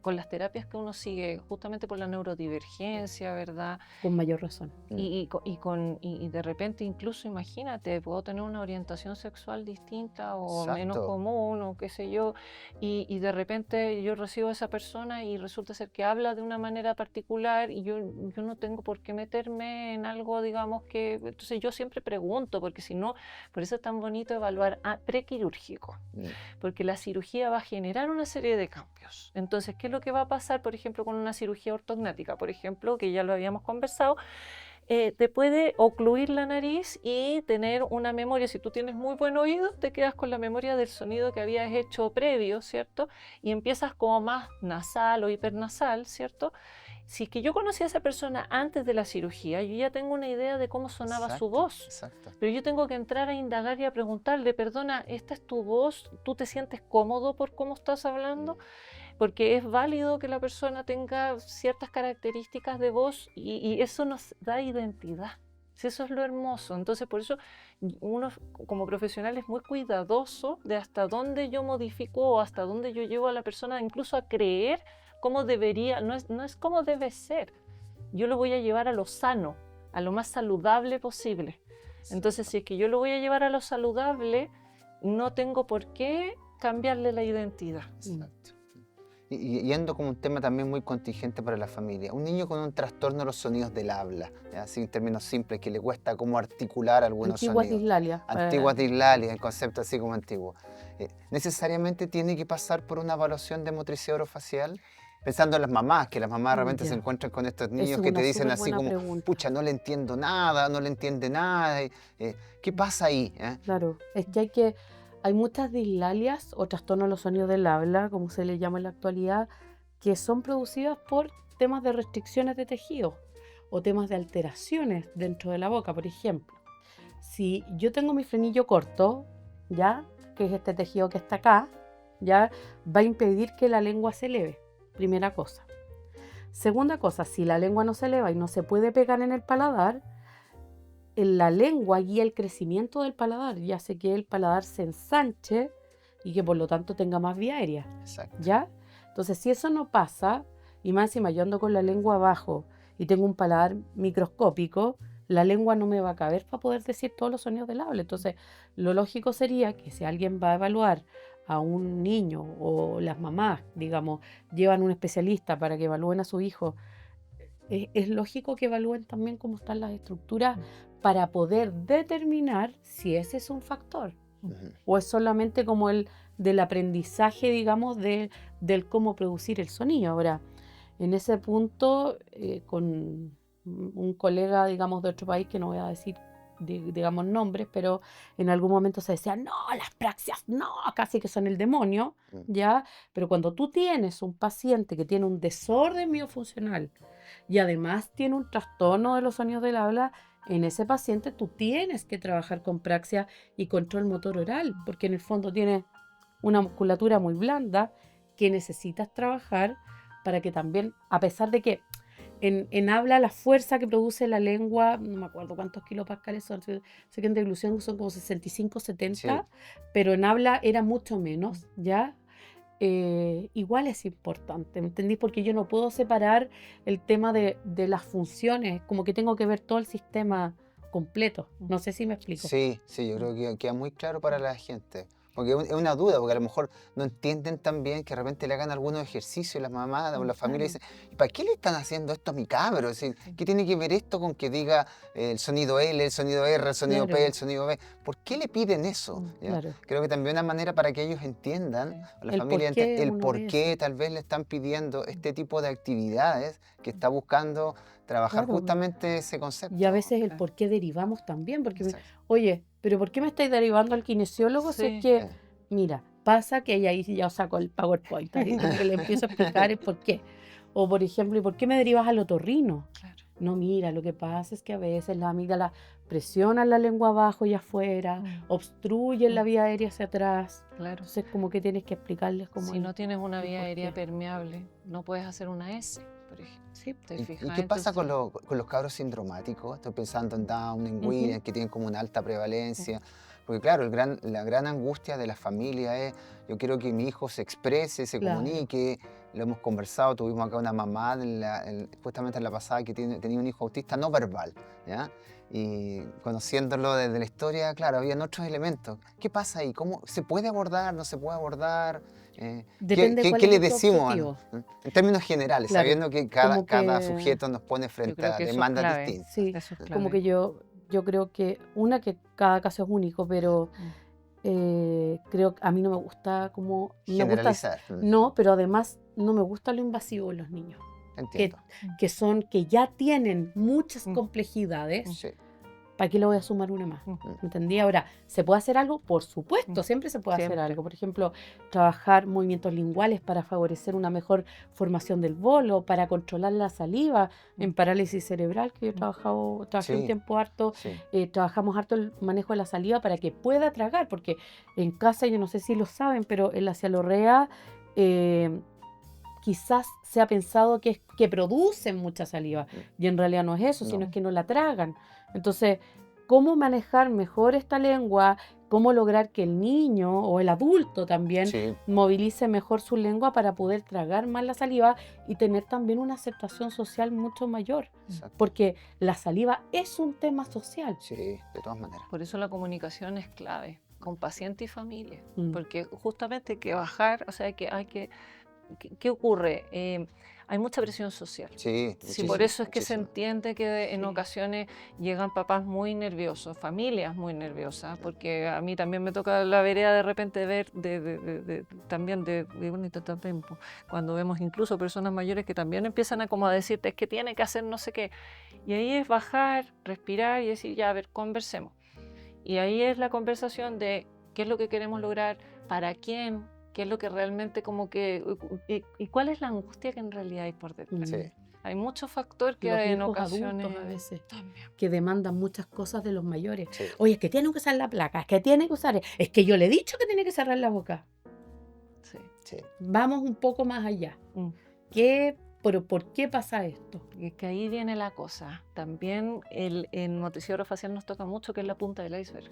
con las terapias que uno sigue, justamente por la neurodivergencia, ¿verdad? Con mayor razón. Y de repente incluso, imagínate, puedo tener una orientación sexual distinta o menos Exacto. común o qué sé yo, y de repente yo recibo a esa persona y resulta ser que habla de una manera particular y yo no tengo por qué meterme en algo, digamos, que... Entonces yo siempre pregunto, porque si no, por eso es tan bonito evaluar prequirúrgico. Porque la cirugía va a generar una serie de cambios. Entonces, ¿qué es lo que va a pasar, por ejemplo, con una cirugía ortognática? Por ejemplo, que ya lo habíamos conversado, te puede ocluir la nariz y tener una memoria. Si tú tienes muy buen oído, te quedas con la memoria del sonido que habías hecho previo, ¿cierto? Y empiezas como más nasal o hipernasal, ¿cierto? Si es que yo conocí a esa persona antes de la cirugía, yo ya tengo una idea de cómo sonaba su voz. Exacto. Pero yo tengo que entrar a indagar y a preguntarle, perdona, ¿esta es tu voz? ¿Tú te sientes cómodo por cómo estás hablando? Porque es válido que la persona tenga ciertas características de voz y eso nos da identidad. Si eso es lo hermoso. Entonces, por eso uno como profesional es muy cuidadoso de hasta dónde yo modifico o hasta dónde yo llevo a la persona incluso a creer cómo debería, no es cómo debe ser. Yo lo voy a llevar a lo sano, a lo más saludable posible. Entonces, si es que yo lo voy a llevar a lo saludable, no tengo por qué cambiarle la identidad. Exacto. Y yendo como un tema también muy contingente para la familia, un niño con un trastorno de los sonidos del habla, ¿ya? Así en términos simples, que le cuesta como articular algunos Antiguas sonidos. dislalias. Antiguas dislalias, el concepto así como antiguo. ¿Necesariamente tiene que pasar por una evaluación de motricidad orofacial? Pensando en las mamás, que las mamás de repente se Ya. encuentran con estos Esa niños es que te una dicen súper así buena como, pregunta. pucha, no le entiendo nada, no le entiende nada. ¿Qué pasa ahí? Claro, es que hay muchas dislalias o trastornos de los sonidos del habla, como se le llama en la actualidad, que son producidas por temas de restricciones de tejido o temas de alteraciones dentro de la boca. Por ejemplo, si yo tengo mi frenillo corto, ¿ya? Que es este tejido que está acá, ¿ya? Va a impedir que la lengua se eleve, primera cosa. Segunda cosa, si la lengua no se eleva y no se puede pegar en el paladar, la lengua guía el crecimiento del paladar y hace que el paladar se ensanche y que por lo tanto tenga más vía aérea. Exacto. ¿Ya? Entonces, si eso no pasa, y más encima yo ando con la lengua abajo y tengo un paladar microscópico, la lengua no me va a caber para poder decir todos los sonidos del habla. Entonces, lo lógico sería que si alguien va a evaluar a un niño o las mamás, digamos, llevan un especialista para que evalúen a su hijo, es lógico que evalúen también cómo están las estructuras para poder determinar si ese es un factor o es solamente como el del aprendizaje, digamos, del cómo producir el sonido. Ahora, en ese punto, con un colega, digamos, de otro país, que no voy a decir, digamos, nombres, pero en algún momento se decía, no, las praxias, no, casi que son el demonio, ¿ya? Pero cuando tú tienes un paciente que tiene un desorden miofuncional y además tiene un trastorno de los sonidos del habla, en ese paciente tú tienes que trabajar con praxia y control motor oral, porque en el fondo tiene una musculatura muy blanda que necesitas trabajar para que también, a pesar de que en habla la fuerza que produce la lengua, no me acuerdo cuántos kilopascales son, sé que en deglución son como 65, 70, pero en habla era mucho menos, ¿ya? Igual es importante, ¿me entendís? Porque yo no puedo separar el tema de las funciones, como que tengo que ver todo el sistema completo. No sé si me explico. Sí, yo creo que queda muy claro para la gente. porque es una duda, porque a lo mejor no entienden tan bien que de repente le hagan algunos ejercicios las mamás o la familia Claro. dicen, ¿y para qué le están haciendo esto a mi cabro? Es decir, Sí. ¿qué tiene que ver esto con que diga el sonido L, el sonido R, el sonido P, Claro. el sonido B? ¿Por qué le piden eso? ¿Ya? Claro. Creo que también una manera para que ellos entiendan, Sí. o la El familia por qué el uno por ve qué eso. tal vez le están pidiendo este tipo de actividades que está buscando trabajar Claro. justamente ese concepto. Y a veces el Claro. por qué derivamos también, porque, Exacto. oye, pero ¿por qué me estáis derivando al kinesiólogo? Si es Sí. que, mira, pasa que ella ahí ya saco el PowerPoint, ahí como que le empiezo a explicar el por qué. O por ejemplo, ¿y por qué me derivas al otorrino? Claro. No, mira, lo que pasa es que a veces la amígdala presiona la lengua abajo y afuera, obstruye la vía aérea hacia atrás. Claro. Entonces como que tienes que explicarles como Si no tienes una el vía por aérea qué. permeable, no puedes hacer una S, por ejemplo. Sí. ¿Te ¿Y fijas? qué pasa Entonces, con los cabros sindromáticos? Estoy pensando en Down, en Ujú. Williams, que tienen como una alta prevalencia. Porque claro, la gran angustia de la familia es, yo quiero que mi hijo se exprese, se Claro. comunique. Lo hemos conversado, tuvimos acá una mamá justamente en la pasada que tenía un hijo autista no verbal, ¿ya? Y conociéndolo desde la historia, claro, habían otros elementos. ¿Qué pasa ahí? ¿Cómo se puede abordar? ¿No se puede abordar? Depende cuál ¿Qué es le tu decimos objetivo. en términos generales, Claro, sabiendo que como cada que sujeto nos pone yo frente creo a que eso es demandas clave. distintas? sí, Eso es como clave. que yo creo que que cada caso es único, pero creo que a mí no me gusta como me gusta Generalizar. no, pero además no me gusta lo invasivo en los niños, Entiendo. que ya tienen muchas Mm. complejidades. Sí. ¿Para qué le voy a sumar una más? Mm. ¿Me entendí? Ahora, ¿se puede hacer algo? Por supuesto, Mm. siempre se puede hacer Siempre. algo. Por ejemplo, trabajar movimientos linguales para favorecer una mejor formación del bolo, para controlar la saliva en parálisis cerebral, que yo trabajé un Sí, tiempo harto, sí. trabajamos harto el manejo de la saliva para que pueda tragar, porque en casa, yo no sé si lo saben, pero en la cialorrea quizás se ha pensado que producen mucha saliva, y en realidad no es eso, sino No. es que no la tragan. Entonces, ¿cómo manejar mejor esta lengua? ¿Cómo lograr que el niño o el adulto también Sí, movilice mejor su lengua para poder tragar más la saliva y tener también una aceptación social mucho mayor? exacto. Porque la saliva es un tema social. Sí, de todas maneras. Por eso la comunicación es clave, con paciente y familia. Mm. Porque justamente hay que bajar, o sea, ¿qué ocurre? Hay mucha presión social. Sí, Sí, por muchísimo, eso es que se muchísimo. entiende que en Sí. ocasiones llegan papás muy nerviosos, familias muy nerviosas, porque a mí también me toca la vereda de repente ver también de bonito también, cuando vemos incluso personas mayores que también empiezan a como a decirte es que tiene que hacer no sé qué. Y ahí es bajar, respirar y decir, ya, a ver, conversemos. Y ahí es la conversación de qué es lo que queremos lograr, para quién, qué es lo que realmente como que, y cuál es la angustia que en realidad hay por detrás. Sí. Hay muchos factores que Los en viejos ocasiones adultos a veces también. que demandan muchas cosas de los mayores. Sí. Oye, es que tienen que usar la placa, es que tiene que usar, es que yo le he dicho que tiene que cerrar la boca. Sí. Sí. Vamos un poco más allá. Mm. ¿Pero por qué pasa esto? Y es que ahí viene la cosa. También en motricidad orofacial nos toca mucho que es la punta del iceberg.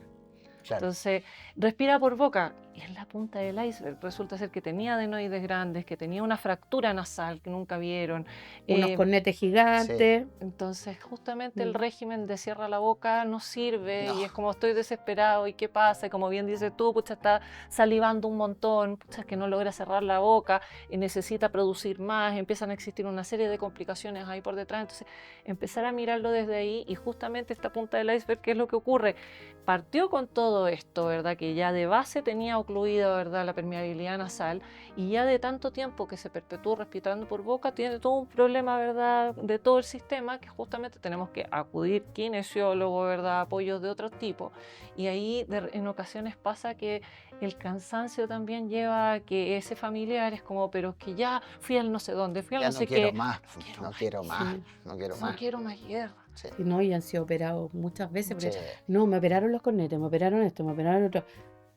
Claro. Entonces, respira por boca y es la punta del iceberg. Resulta ser que tenía adenoides grandes, que tenía una fractura nasal que nunca vieron. Unos cornetes gigantes. Entonces, justamente el Mm. régimen de cierra la boca no sirve No. y es como estoy desesperado y qué pasa, y como bien dices tú, pucha, está salivando un montón, pucha, es que no logra cerrar la boca y necesita producir más, empiezan a existir una serie de complicaciones ahí por detrás. Entonces, empezar a mirarlo desde ahí y justamente esta punta del iceberg, ¿qué es lo que ocurre? Partió con todo esto, ¿verdad? Que ya de base tenía ocluida, ¿verdad?, la permeabilidad nasal y ya de tanto tiempo que se perpetuó respirando por boca, tiene todo un problema, ¿verdad?, de todo el sistema, que justamente tenemos que acudir kinesiólogo, ¿verdad?, apoyos de otro tipo. Y ahí en ocasiones pasa que el cansancio también lleva a que ese familiar es como, pero es que ya fui al no sé dónde, fui al Ya no no sé quiero qué. más, quiero no más quiero más, Sí. no quiero No más. quiero más guerra. Sí. Y no, y han sido operados muchas veces. Porque, Sí. no, me operaron los cornetes, me operaron esto, me operaron lo otro.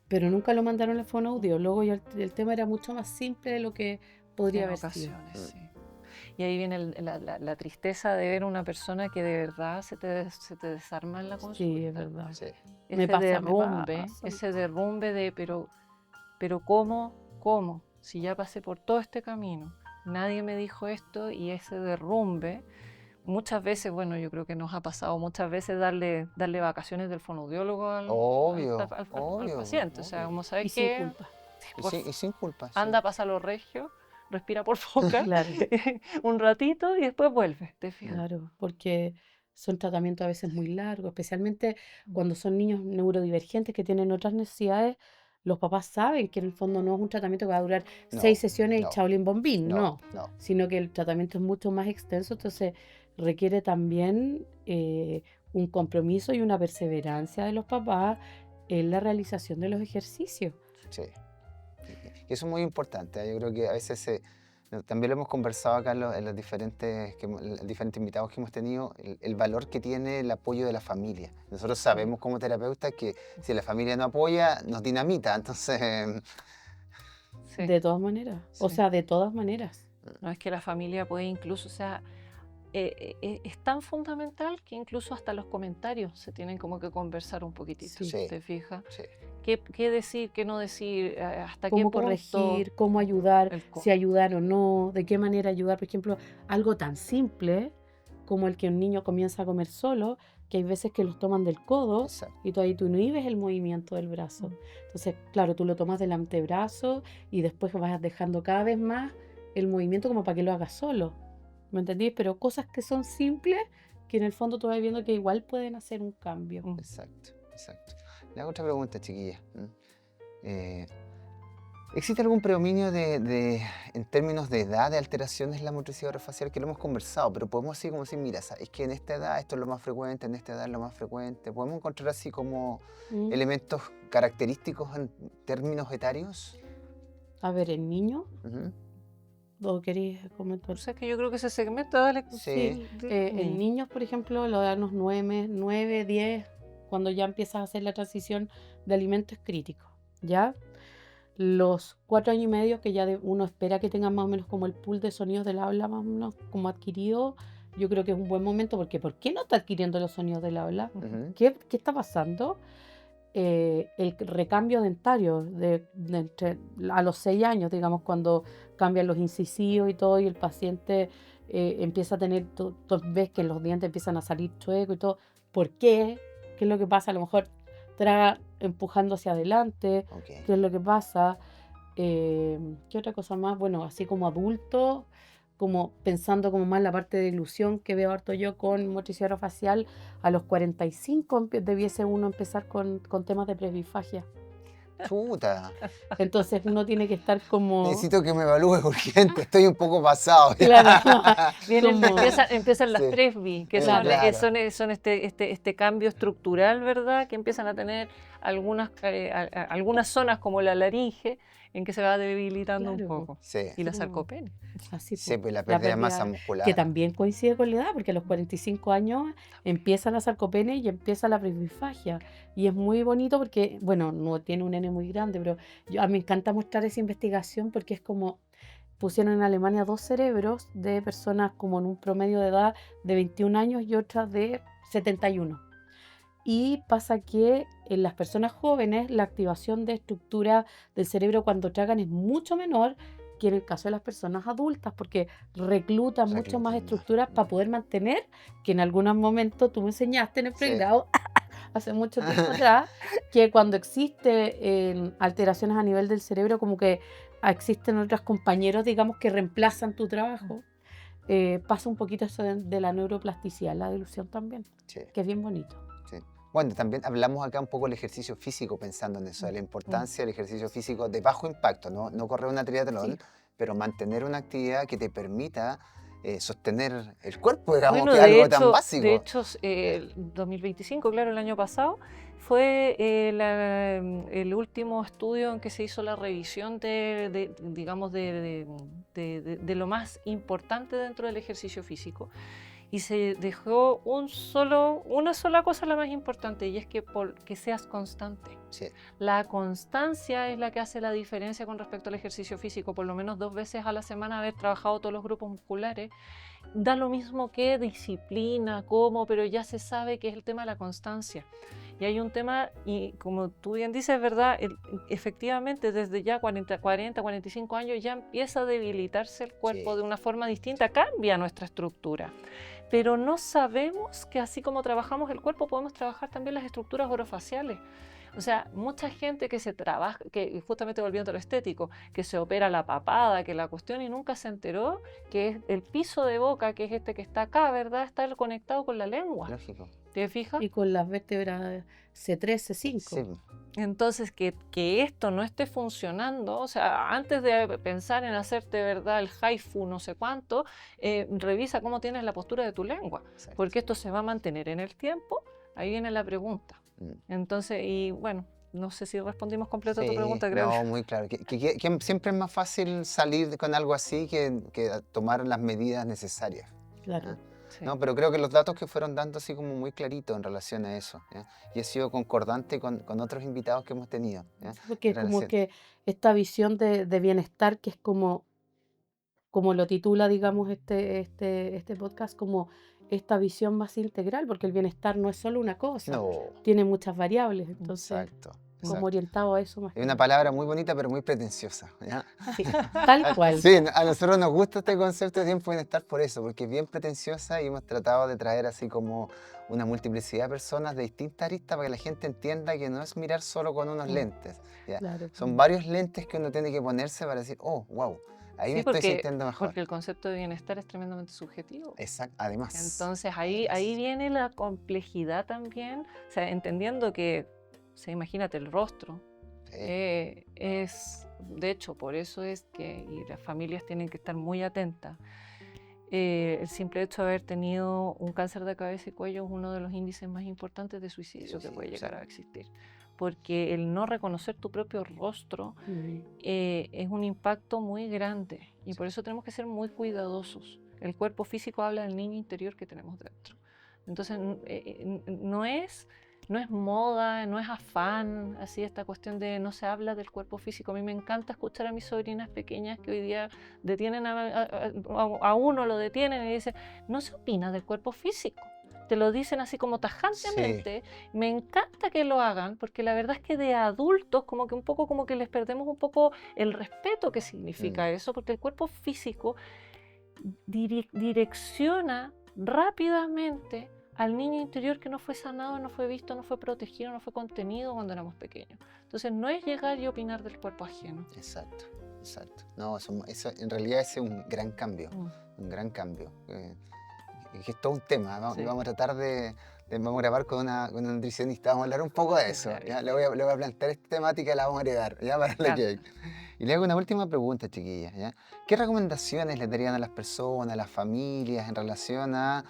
Pero nunca lo mandaron al fonoaudiólogo y el tema era mucho más simple de lo que podría En haber sido. ocasiones, sí. Y ahí viene la tristeza de ver una persona que de verdad se te desarma en la consulta. Sí, es verdad. Sí. Me Ese pasa, derrumbe, me pasa. ese derrumbe de, pero ¿cómo? Si ya pasé por todo este camino, nadie me dijo esto y ese derrumbe, muchas veces, bueno, yo creo que nos ha pasado muchas veces darle vacaciones del fonoaudiólogo Obvio, al obvio, paciente. O sea, obvio. como Y sabes sin que culpa. Y sin culpa, sí. anda, pasa lo regio, respira por boca Claro, un ratito y después vuelve, ¿te fijas? claro, porque son tratamientos a veces muy largos, especialmente cuando son niños neurodivergentes que tienen otras necesidades. Los papás saben que en el fondo no es un tratamiento que va a durar No, 6 sesiones y no, chaolín bombín, no, no, no. sino que el tratamiento es mucho más extenso, entonces requiere también un compromiso y una perseverancia de los papás en la realización de los ejercicios. Sí. Y eso es muy importante. Yo creo que a veces también lo hemos conversado acá en los diferentes, diferentes invitados que hemos tenido, el valor que tiene el apoyo de la familia. Nosotros sabemos como terapeutas que si la familia no apoya, nos dinamita. Entonces, Sí. De todas maneras, o Sí. sea, de todas maneras. No es que la familia puede incluso, o sea, es tan fundamental que incluso hasta los comentarios se tienen como que conversar un poquitito, Sí. Sí. ¿te fijas? sí. ¿Qué decir, qué no decir, hasta qué Cómo punto? corregir, cómo ayudar, el si ayudar o no, de qué manera ayudar. Por ejemplo, algo tan simple como el que un niño comienza a comer solo, que hay veces que los toman del codo Exacto. y tú ahí tú inhibes el movimiento del brazo. Entonces, claro, tú lo tomas del antebrazo y después vas dejando cada vez más el movimiento como para que lo hagas solo. ¿Me entendí? Pero cosas que son simples, que en el fondo tú vas viendo que igual pueden hacer un cambio. Exacto, exacto. Le hago otra pregunta, chiquilla. ¿Existe algún predominio en términos de edad de alteraciones en la motricidad orofacial? Que lo hemos conversado, pero podemos así como decir, mira, es que en esta edad esto es lo más frecuente, en esta edad es lo más frecuente. ¿Podemos encontrar así como Mm. elementos característicos en términos etarios? A ver, ¿el niño? Ujú. ¿O queréis comentar? O sea, que yo creo que ese segmento, dale. Sí. En niños, por ejemplo, lo de los 9, 10, cuando ya empiezas a hacer la transición de alimentos es crítico, ¿ya? Los 4 años y medio que ya uno espera que tengan más o menos como el pool de sonidos del habla más o menos como adquirido, yo creo que es un buen momento porque ¿por qué no está adquiriendo los sonidos del habla? Ujú. ¿Qué está pasando? El recambio dentario a los 6 años, digamos, cuando cambian los incisivos y todo, y el paciente empieza a tener, ves que los dientes empiezan a salir chuecos y todo. ¿Por qué? ¿Qué es lo que pasa? A lo mejor traga empujando hacia adelante. Ok. ¿Qué es lo que pasa? ¿Qué otra cosa más? Bueno, así como adulto, como pensando como más la parte de ilusión que veo harto yo con motricidad orofacial, a los 45 debiese uno empezar con temas de presbifagia. Chuta. Entonces uno tiene que estar como... Necesito que me evalúes urgente, estoy un poco pasado. Claro, Vienen, como- empiezan las Sí. presbi, que Claro. son este cambio estructural, ¿verdad? Que empiezan a tener algunas zonas como la laringe, en que se va debilitando Claro, un poco. Sí, Y la como- sarcopenia. así, sí, po. pues la La pérdida de masa pérdida, muscular. que también coincide con la edad, porque a los 45 años empieza la sarcopenia y empieza la presbifagia. Y es muy bonito porque, bueno, no tiene un N muy grande, pero a mí me encanta mostrar esa investigación porque es como pusieron en Alemania 2 cerebros de personas como en un promedio de edad de 21 años y otras de 71. Y pasa que en las personas jóvenes la activación de estructura del cerebro cuando tragan es mucho menor que en el caso de las personas adultas, porque reclutan mucho Reclutan más más. estructuras para poder mantener, que en algunos momentos tú me enseñaste en el Sí. pregrado, hace mucho tiempo atrás, que cuando existe alteraciones a nivel del cerebro, como que existen otros compañeros, digamos, que reemplazan tu trabajo. Pasa un poquito eso de la neuroplasticidad, la dilución también, Sí, que es bien bonito. sí. Bueno, también hablamos acá un poco del ejercicio físico, pensando en eso, de la Mm. importancia del ejercicio físico de bajo impacto, no correr una triatlón, Sí. pero mantener una actividad que te permita sostener el cuerpo, digamos, Bueno, que es algo tan básico. de hecho, el 2025, claro, el año pasado, fue el último estudio en que se hizo la revisión digamos, de lo más importante dentro del ejercicio físico. Y se dejó una sola cosa la más importante, y es que seas constante. Sí, La constancia es la que hace la diferencia con respecto al ejercicio físico. Por lo menos 2 veces a la semana haber trabajado todos los grupos musculares. Da lo mismo que disciplina, cómo, pero ya se sabe que es el tema de la constancia. Y hay un tema, y como tú bien dices, ¿verdad? Efectivamente, desde ya 40, 45 años ya empieza a debilitarse el cuerpo Sí. de una forma distinta, cambia nuestra estructura. Pero no sabemos que así como trabajamos el cuerpo, podemos trabajar también las estructuras orofaciales. O sea, mucha gente que se trabaja, que justamente volviendo a lo estético, que se opera la papada, que la cuestión y nunca se enteró que es el piso de boca, que es este que está acá, ¿verdad? Está conectado con la lengua. Lógico. ¿Te fijas? Y con las vértebras C3, C5. Sí. Entonces, que esto no esté funcionando, o sea, antes de pensar en hacerte, ¿verdad?, el haifu no sé cuánto, revisa cómo tienes la postura de tu lengua, Exacto. porque esto se va a mantener en el tiempo. Ahí viene la pregunta. Mm. Entonces, y bueno, no sé si respondimos completo a tu Sí, pregunta, creo. no, muy claro. Que siempre es más fácil salir con algo así que tomar las medidas necesarias. Claro. ¿Ah? Sí. No, pero creo que los datos que fueron dando así como muy claritos en relación a eso, ¿ya? Y he sido concordante con otros invitados que hemos tenido, ¿ya? Porque En como relación- que esta visión de bienestar, que es como lo titula, digamos, este podcast, como esta visión más integral, porque el bienestar no es solo una cosa, No, tiene muchas variables, entonces exacto. como Exacto. orientado a eso más Es que una nada. palabra muy bonita, pero muy pretenciosa, ¿ya? Sí, tal cual. Sí, a nosotros nos gusta este concepto de tiempo de bienestar por eso, porque es bien pretenciosa y hemos tratado de traer así como una multiplicidad de personas de distintas aristas para que la gente entienda que no es mirar solo con unos lentes, ¿ya? Claro. Son varios lentes que uno tiene que ponerse para decir, oh, wow, ahí Sí, me estoy sintiendo mejor. porque el concepto de bienestar es tremendamente subjetivo. Exacto, además. Entonces ahí viene la complejidad también, o sea, entendiendo que, o sea, imagínate el rostro, Sí, es, de hecho, por eso es que, y las familias tienen que estar muy atentas, el simple hecho de haber tenido un cáncer de cabeza y cuello es uno de los índices más importantes de suicidio que puede llegar a existir, porque el no reconocer tu propio rostro es un impacto muy grande y por eso tenemos que ser muy cuidadosos. El cuerpo físico habla del niño interior que tenemos dentro. Entonces, no es moda, no es afán, así esta cuestión de no se habla del cuerpo físico. A mí me encanta escuchar a mis sobrinas pequeñas que hoy día detienen a uno, lo detienen y dicen, no se opina del cuerpo físico. Te lo dicen así como tajantemente. Sí. Me encanta que lo hagan porque la verdad es que de adultos como que un poco como que les perdemos un poco el respeto que significa eso, porque el cuerpo físico direcciona rápidamente al niño interior que no fue sanado, no fue visto, no fue protegido, no fue contenido cuando éramos pequeños. Entonces no es llegar y opinar del cuerpo ajeno. Exacto, exacto. No, eso en realidad ese es un gran cambio, un gran cambio. Es todo un tema, ¿no? Sí. Vamos a tratar vamos a grabar con una nutricionista, vamos a hablar un poco de eso. ¿Ya? Le voy a plantear esta temática y la vamos a heredar, ¿ya? Para la que hay. Y le hago una última pregunta, chiquillas, ¿ya? ¿Qué recomendaciones le darían a las personas, a las familias en relación a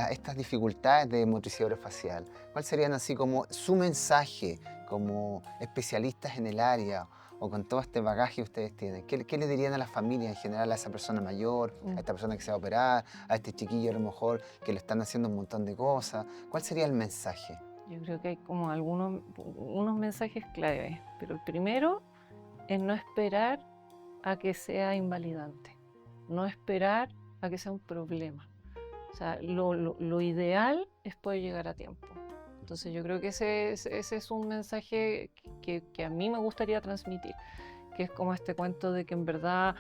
estas dificultades de motricidad orofacial? ¿Cuál serían así como su mensaje como especialistas en el área o con todo este bagaje que ustedes tienen? ¿Qué le dirían a las familias en general, a esa persona mayor, a esta persona que se va a operar, a este chiquillo a lo mejor que le están haciendo un montón de cosas? ¿Cuál sería el mensaje? Yo creo que hay como unos mensajes clave, pero el primero es no esperar a que sea invalidante, no esperar a que sea un problema. O sea, lo ideal es poder llegar a tiempo. Entonces yo creo que ese es un mensaje que a mí me gustaría transmitir, que es como este cuento de que en verdad,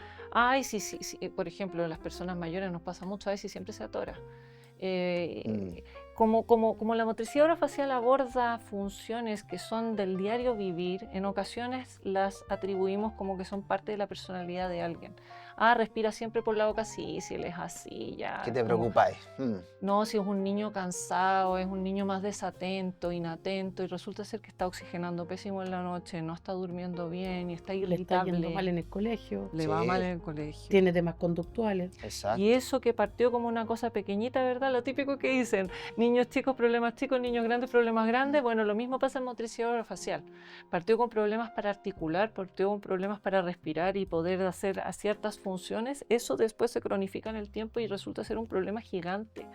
sí, por ejemplo, en las personas mayores nos pasa mucho, si siempre se atora. Como la motricidad orofacial aborda funciones que son del diario vivir, en ocasiones las atribuimos como que son parte de la personalidad de alguien. Respira siempre por la boca, sí, si él es así, ya. ¿Qué te preocupáis? No, si es un niño cansado, es un niño más desatento, inatento, y resulta ser que está oxigenando pésimo en la noche, no está durmiendo bien y está irritable. Le está yendo mal en el colegio. Le va mal en el colegio. Tiene temas conductuales. Exacto. Y eso que partió como una cosa pequeñita, ¿verdad? Lo típico que dicen, niños chicos, problemas chicos, niños grandes, problemas grandes. Bueno, lo mismo pasa en motricidad orofacial. Partió con problemas para articular, partió con problemas para respirar y poder hacer a ciertas funciones. Eso después se cronifica en el tiempo y resulta ser un problema gigante.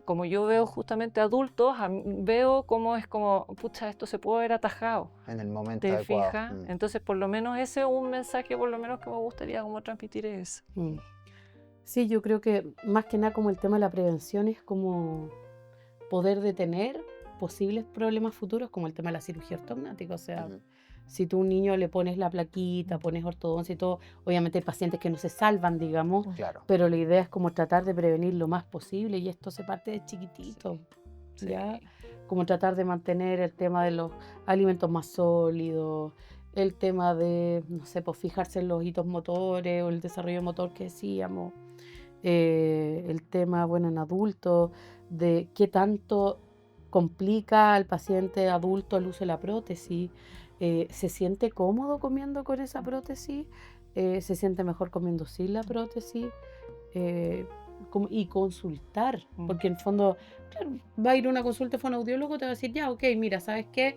Como yo veo justamente adultos, veo cómo es como, pucha, esto se puede haber atajado. En el momento ¿Te adecuado. fijas? Entonces, por lo menos ese es un mensaje, por lo menos que me gustaría como transmitir es. Sí, yo creo que más que nada como el tema de la prevención es como poder detener posibles problemas futuros como el tema de la cirugía ortognática. O sea, Ujú. si tú a un niño le pones la plaquita, pones ortodoncia y todo, obviamente hay pacientes que no se salvan, digamos, Claro. pero la idea es como tratar de prevenir lo más posible y esto se parte de chiquitito, Sí. ¿ya? Como tratar de mantener el tema de los alimentos más sólidos, el tema de, no sé, pues fijarse en los hitos motores o el desarrollo motor que decíamos, el tema, bueno, en adultos, de qué tanto complica al paciente adulto el uso de la prótesis, se siente cómodo comiendo con esa prótesis, se siente mejor comiendo sin la prótesis, eh, y consultar, Mm. porque en el fondo, claro, va a ir a una consulta de fonoaudiólogo, te va a decir, ya, ok, mira, ¿sabes qué?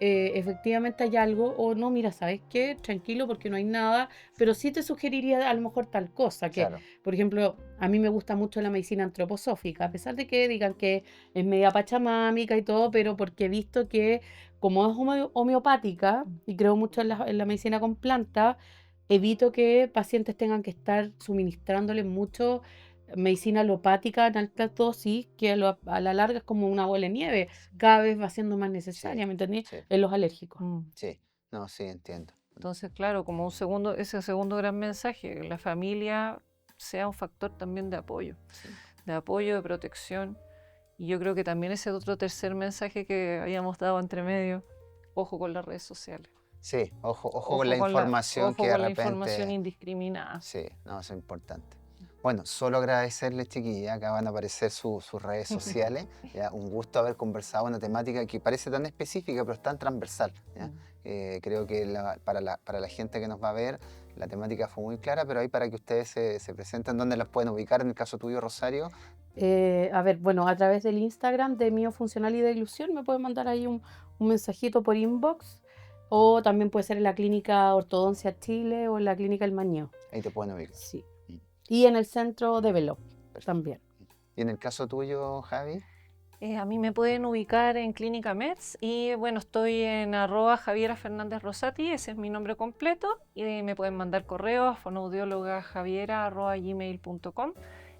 Efectivamente hay algo, o no, mira, ¿sabes qué? Tranquilo porque no hay nada, pero sí te sugeriría a lo mejor tal cosa, que, Claro. por ejemplo, a mí me gusta mucho la medicina antroposófica, a pesar de que digan que es media pachamámica y todo, pero porque he visto que como es homeopática, y creo mucho en la medicina con plantas, evito que pacientes tengan que estar suministrándole mucho medicina alopática en alta dosis, que a la larga es como una bola de nieve, cada vez va siendo más necesaria, Sí, ¿me entendí? sí, En los alérgicos. sí. No, sí, entiendo. Entonces, claro, como ese segundo gran mensaje, que la familia sea un factor también Sí. de apoyo, de protección. Y yo creo que también ese otro tercer mensaje que habíamos dado entre medio, ojo con las redes sociales. Sí, ojo con la información Ojo que de con la información repente... indiscriminada. Sí, no, eso es importante. Bueno, solo agradecerles, chiquillas, acá van a aparecer sus redes sociales. ¿Ya? Un gusto haber conversado una temática que parece tan específica, pero es tan transversal. ¿ya? Creo que para la gente que nos va a ver, la temática fue muy clara, pero ahí para que ustedes se presenten, ¿dónde las pueden ubicar? En el caso tuyo, Rosario. A ver, bueno, a través del Instagram de Miofuncional y de Ilusión me pueden mandar ahí un mensajito por inbox, o también puede ser en la clínica Ortodoncia Chile o en la clínica El Mañeo. Ahí te pueden ubicar. Sí. Mm, Y en el centro de Velo perfecto. también. ¿Y en el caso tuyo, Javi? A mí me pueden ubicar en Clínica Meds y bueno, estoy en @Javiera Fernández Rosati, ese es mi nombre completo, y me pueden mandar correo a fonoaudiólogajaviera@gmail.com.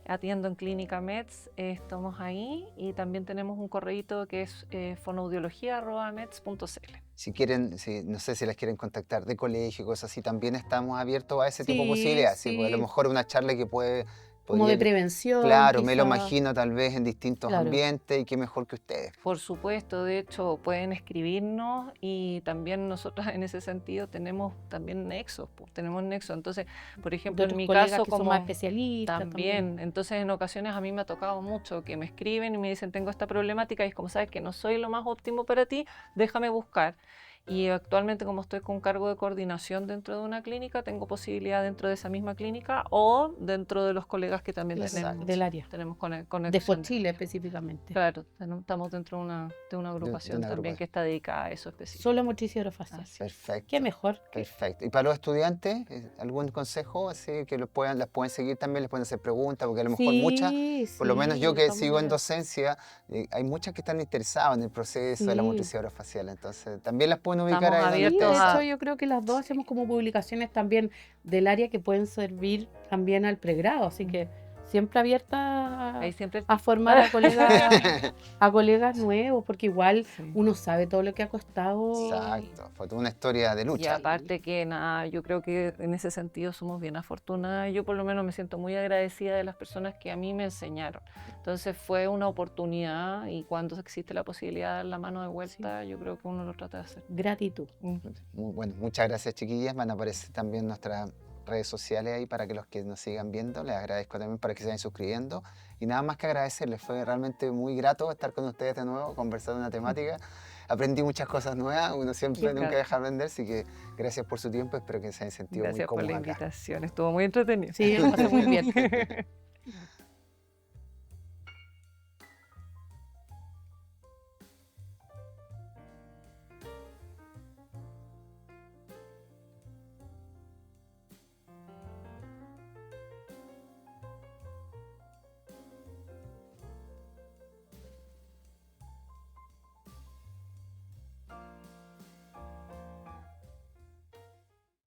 Atiendo en Clínica Meds, estamos ahí, y también tenemos un correíto que es fonoaudiología@meds.cl. Si quieren, no sé si las quieren contactar de colegio, cosas así, también estamos abiertos a ese tipo de Sí, posibilidades. Sí, pues a lo sí, mejor una charla que como de podría, prevención, claro, me lo quizá. imagino tal vez en distintos Claro. ambientes y qué mejor que ustedes. Por supuesto, de hecho, pueden escribirnos y también nosotros en ese sentido tenemos también nexos, pues, tenemos nexos. Entonces, por De ejemplo, en otros mi colegas caso, que son como más especialistas también, entonces en ocasiones a mí me ha tocado mucho que me escriben y me dicen, tengo esta problemática, y es como, sabes que no soy lo más óptimo para ti, déjame buscar. Y actualmente, como estoy con cargo de coordinación dentro de una clínica, tengo posibilidad dentro de esa misma clínica o dentro de los colegas que también Exacto. del área. tenemos De conexión. Chile específicamente. Claro, estamos dentro de una agrupación una también agrupación. que está dedicada a eso específico. Solo motricidad orofacial. Así. Perfecto. Qué mejor. Perfecto. Y para los estudiantes, ¿algún consejo así que las pueden seguir también, les pueden hacer preguntas? Porque a lo mejor muchas, por lo menos yo de que todas sigo en maneras. docencia, hay muchas que están interesadas en el proceso de la Sí. motricidad orofacial. Entonces, también las pueden ubicar Estamos ahí donde Sí, de ustedes hecho saben. yo creo que las dos hacemos como publicaciones también del área que pueden servir también al pregrado, así que siempre abierta Ahí siempre a formar a colegas nuevos, porque igual Sí. uno sabe todo lo que ha costado. Exacto, fue toda una historia de Y lucha. aparte que nada, yo creo que en ese sentido somos bien afortunadas. Yo por lo menos me siento muy agradecida de las personas que a mí me enseñaron. Entonces fue una oportunidad, y cuando existe la posibilidad de dar la mano de vuelta, yo creo que uno lo trata de hacer. Gratitud. Muy bueno, muchas gracias, chiquillas. Van a aparecer también nuestras redes sociales ahí para que los que nos sigan viendo. Les agradezco también para que se vayan suscribiendo. Y nada más que agradecerles, fue realmente muy grato estar con ustedes de nuevo, conversar de una temática. Aprendí muchas cosas nuevas, uno siempre Qué nunca grato. deja de aprender, así que gracias por su tiempo, espero que se hayan sentido muy Gracias por la cómodos acá. invitación, estuvo muy entretenido. Sí, me pasé muy bien.